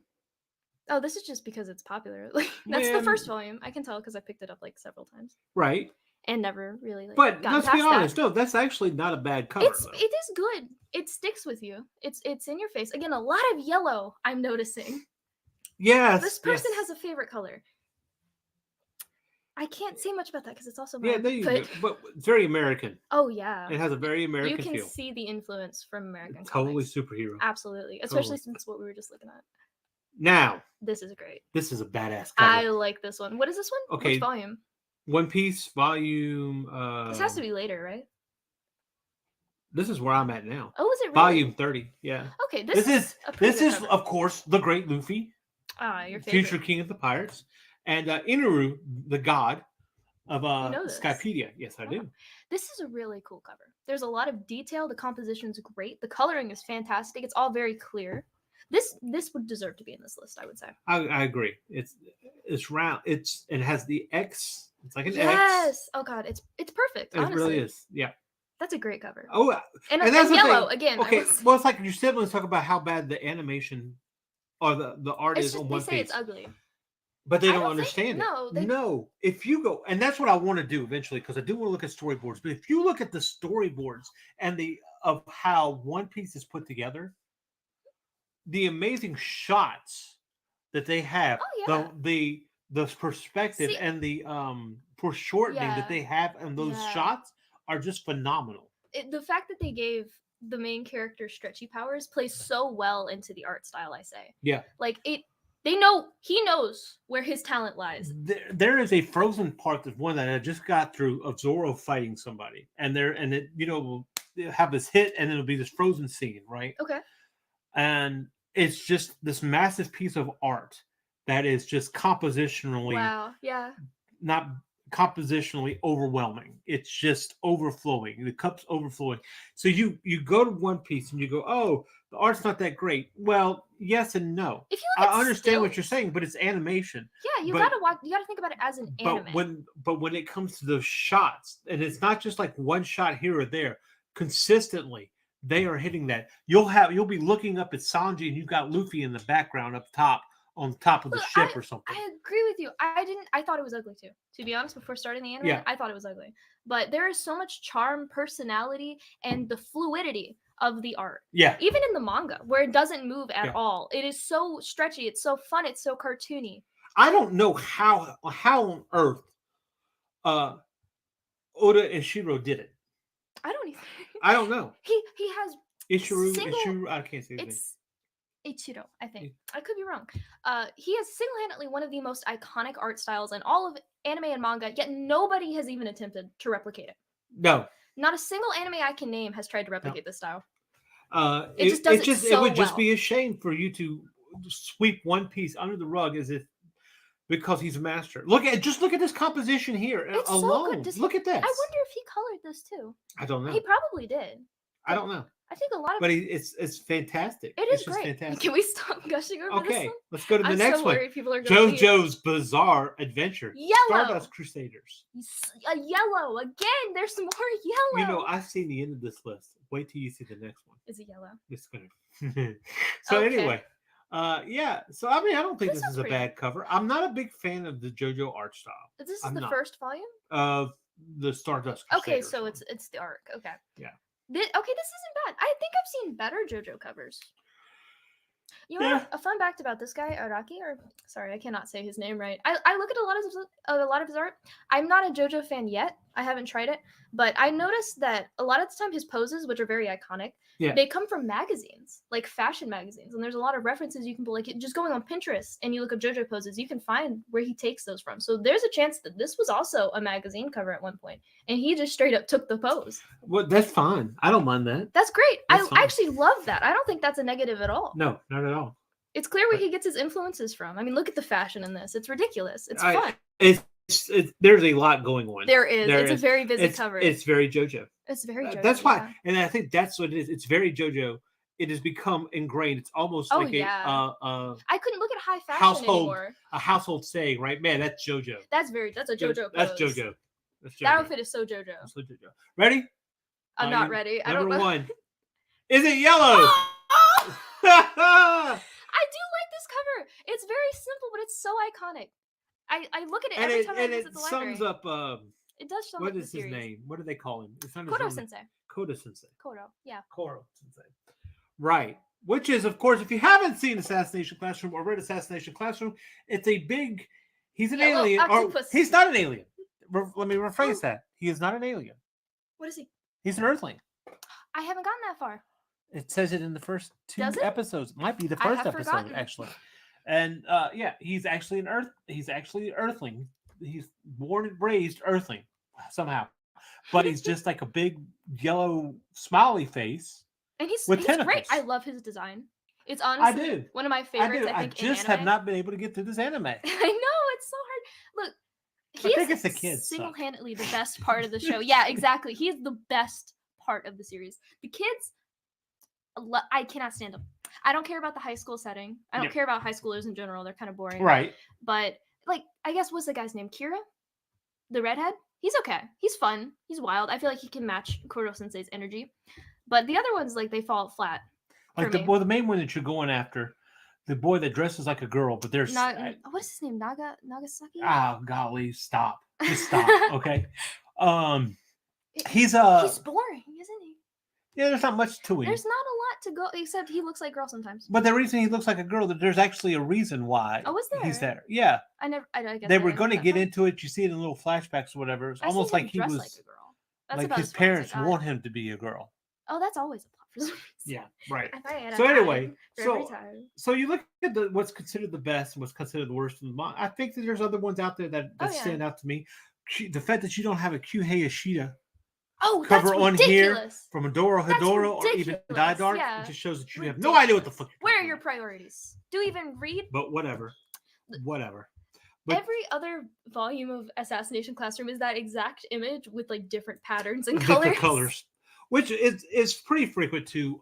Oh, this is just because it's popular. Like that's the Man. first volume. I can tell because I picked it up like several times Right. and never really like. But gotten let's be past that. honest, no, that's actually not a bad cover. It though. is good. It sticks with you. It's in your face. Again, a lot of yellow. I'm noticing. Yes. This person yes. has a favorite color. I can't say much about that because it's also Yeah, mine. there you but, go. But it's very American. oh yeah, It has a very you American can feel. see the influence from American Totally comics. superhero. Absolutely, especially Totally. since what we were just looking at. Now, This is great. this is a badass I cover. like this one. What is this one? Okay. Which volume? One Piece volume. This has to be later, right? This is where I'm at now. Oh, is it really? Volume 30. Yeah. Okay, This is a pretty good cover. of course the great Luffy, your favorite. future king of the pirates, and Inaru, the god of know this? Skypedia. Yes, I Wow. do. This is a really cool cover. There's a lot of detail. The composition's great. The coloring is fantastic. It's all very clear. This would deserve to be in this list, I would say. I agree. It's round. It has the X. It's like an X. Yes. Oh god, it's perfect. It Honestly, really is. Yeah. That's a great cover. Oh, And that's the yellow thing. again. I okay. was- Well, it's like your siblings talk about how bad the animation or the art it's is just on they One say Piece, it's ugly. but they I don't don't think- understand no, it. they- No, if you go, and that's what I want to do eventually, because I do want to look at storyboards. But if you look at the storyboards and of how One Piece is put together, the amazing shots that they have, Oh, the perspective See- and the foreshortening Yeah. that they have in those Yeah. shots are just phenomenal. The fact that they gave the main character stretchy powers plays so well into the art style. I say, Yeah. like he knows where his talent lies. There is a frozen part that's one that I just got through of Zoro fighting somebody, and it will have this hit, and it'll be this frozen scene, right? Okay. And it's just this massive piece of art that is just compositionally Wow. Yeah. not compositionally overwhelming. It's just overflowing. The cup's overflowing. So you go to One Piece and you go, oh, the art's not that great. Well, yes and no. If you look at I understand what you're stills- saying, but it's animation. Yeah, you but- gotta watch. You gotta think about it as an anime. But when it comes to those shots, and it's not just like one shot here or there, consistently they are hitting that. You'll be looking up at Sanji and you've got Luffy in the background up top on top of the Look, ship or something. I agree with you. I thought it was ugly too. To be honest, before starting the anime, Yeah. I thought it was ugly. But there is so much charm, personality, and the fluidity of the art. Yeah. Even in the manga, where it doesn't move at Yeah. all. It is so stretchy. It's so fun. It's so cartoony. I don't know how on earth Oda and Shiro did it. I don't even. I don't know. He has Ishiro, I can't say his name. it's Ichiro, I think. I could be wrong. He is single-handedly one of the most iconic art styles in all of anime and manga, yet nobody has even attempted to replicate it. No. Not a single anime I can name has tried to replicate this style. It just does it so would just well. be a shame for you to sweep One Piece under the rug as if because he's a master. Look at this composition here It's alone. so good. Look at this. I wonder if he colored this too. I don't know. He probably did. I don't know. I think a lot of But it's fantastic. It is It's just great. fantastic. Can we stop gushing over this Okay, one? let's go to the I'm next so one. worried people are gonna leave. JoJo's Bizarre Adventure. Yellow. Stardust Crusaders. A yellow again. There's some more yellow. You know, I've seen the end of this list. Wait till you see the next one. Is it yellow? It's gonna. So Okay. anyway, yeah. So I mean, I don't think This this is is a pretty bad cover. I'm not a big fan of the JoJo art style This is I'm the not. first volume. of the Stardust. Okay, Crusaders so one. it's the arc. Okay. Yeah. Okay, this isn't bad. I think I've seen better JoJo covers. You know, Yeah. a fun fact about this guy, Araki, or sorry, I cannot say his name right. I look at a lot of his art. I'm not a JoJo fan yet. I haven't tried it, but I noticed that a lot of the time his poses, which are very iconic, Yeah. they come from magazines, like fashion magazines, and there's a lot of references you can like just going on Pinterest and you look up JoJo poses, you can find where he takes those from. So there's a chance that this was also a magazine cover at one point, and he just straight up took the pose. Well, that's fine. I don't mind that. That's great. That's I fine. actually love that. I don't think that's a negative at all. No, not at all. It's clear where he gets his influences from. I mean, look at the fashion in this. It's ridiculous. It's I- fun. It's there's a lot going on. There is. There It's is. a very busy It's, cover. it's very JoJo. It's very JoJo. That's why, yeah. and I think that's what it is. It's very JoJo. It has become ingrained. It's almost Oh, like yeah. a I couldn't look at high fashion household anymore. a household saying, right? Man, that's JoJo. That's a JoJo That's pose. JoJo. That's JoJo. That outfit is so JoJo. That's so JoJo. Ready? I'm not ready. I don't Number know. one. Is it yellow? I do like this cover. It's very simple, but it's so iconic. I look at it and every it, time I and visit it the library. sums up. It does sum What up the is his series. name? What do they call him? It's not his Kodo own- Sensei. Kodo Sensei. Kodo. Yeah. Koro Sensei. Right. Which is, of course, if you haven't seen Assassination Classroom or read Assassination Classroom, it's a big. He's an Yeah, well, alien. Or, octopus. he's not an alien. Let me rephrase that. He is not an alien. What is he? He's an Earthling. I haven't gotten that far. It says it in the first two Does it? episodes. Might be the I first have episode, forgotten. actually. And yeah, he's actually an Earth. He's actually an Earthling. He's born and raised Earthling somehow, but he's just like a big yellow smiley face. And he's With great. tentacles. I love his design. It's I honestly do. one of my I favorites. do. I think just in have anime. not been able to get through this anime. I know it's so hard. Look, he I think is it's the kids suck. single-handedly the best part of the show. Yeah, exactly. He is the best part of the series. The kids, I cannot stand them. I don't care about the high school setting. I don't Yeah. care about high schoolers in general. They're kind of boring. Right. But like, I guess what's the guy's name? Kira, the redhead. He's okay. He's fun. He's wild. I feel like he can match Koro Sensei's energy. But the other ones, like, they fall flat. Like for me. the main one that you're going after, the boy that dresses like a girl, but there's What is his name? Nagasaki. golly, stop. Just stop. Okay. He's He's boring, isn't he? yeah, there's not much to him. There's not a lot to go except he looks like a girl sometimes. But the reason he looks like a girl, there's actually a reason why Oh, was he's there? there. Yeah. I guess They I were didn't going to know get that. into it. You see it in little flashbacks or whatever. It's I almost see him like he dressed was like a girl. That's like about his as far as I parents got. want him to be a girl. Oh, that's always a plot for some reason. Yeah, right. If I had a So anyway, time for every so time. so you look at what's considered the best and what's considered the worst. I think that there's other ones out there that Oh, yeah. stand out to me. The fact that you don't have a Kyuhei Ashita Oh, cover that's on here ridiculous. from Adora That's Hedora or even ridiculous, Die Dark, yeah. it just shows that you have no idea what the fuck. you're Where are talking your about. priorities? Do you even read? But whatever. But Every other volume of Assassination Classroom is that exact image with like different patterns and different colors. colors, which is pretty frequent to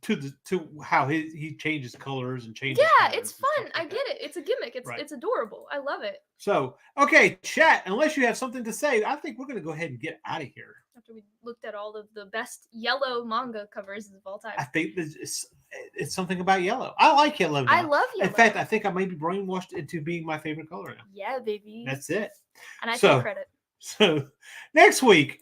to how he changes colors and changes. Yeah, patterns it's and stuff fun. like I that. get it. It's a gimmick. It's Right. it's adorable. I love it. So, okay, chat. Unless you have something to say, I think we're gonna go ahead and get out of here. After we looked at all of the best yellow manga covers of all time. I think it's something about yellow. I like yellow. I now. love yellow. In fact, I think I may be brainwashed into being my favorite color now. Yeah, baby. That's it. And I So- take credit. So next week,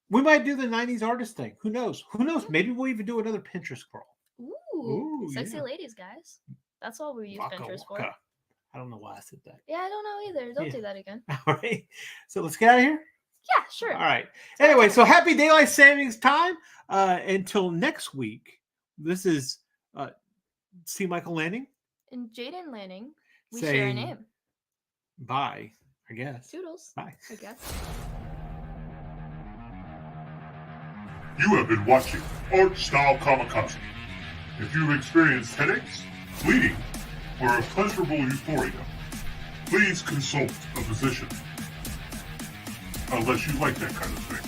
we might do the '90s artist thing. Who knows? Who knows? Maybe we'll even do another Pinterest scroll. Ooh, sexy yeah. ladies, guys. That's all we use Waka Pinterest for. waka. I don't know why I said that. Yeah, I don't know either. Don't Yeah. do that again. All right. So let's get out of here. Yeah, sure. All right. Anyway, so happy daylight savings time. Until next week. This is C Micahel Lanning. And Jaden Lanning, we share a Saying name. Bye, I guess. Toodles. Bye. I guess. You have been watching Art Style Kamikaze. If you've experienced headaches, bleeding, or a pleasurable euphoria, please consult a physician. Unless you like that kind of thing.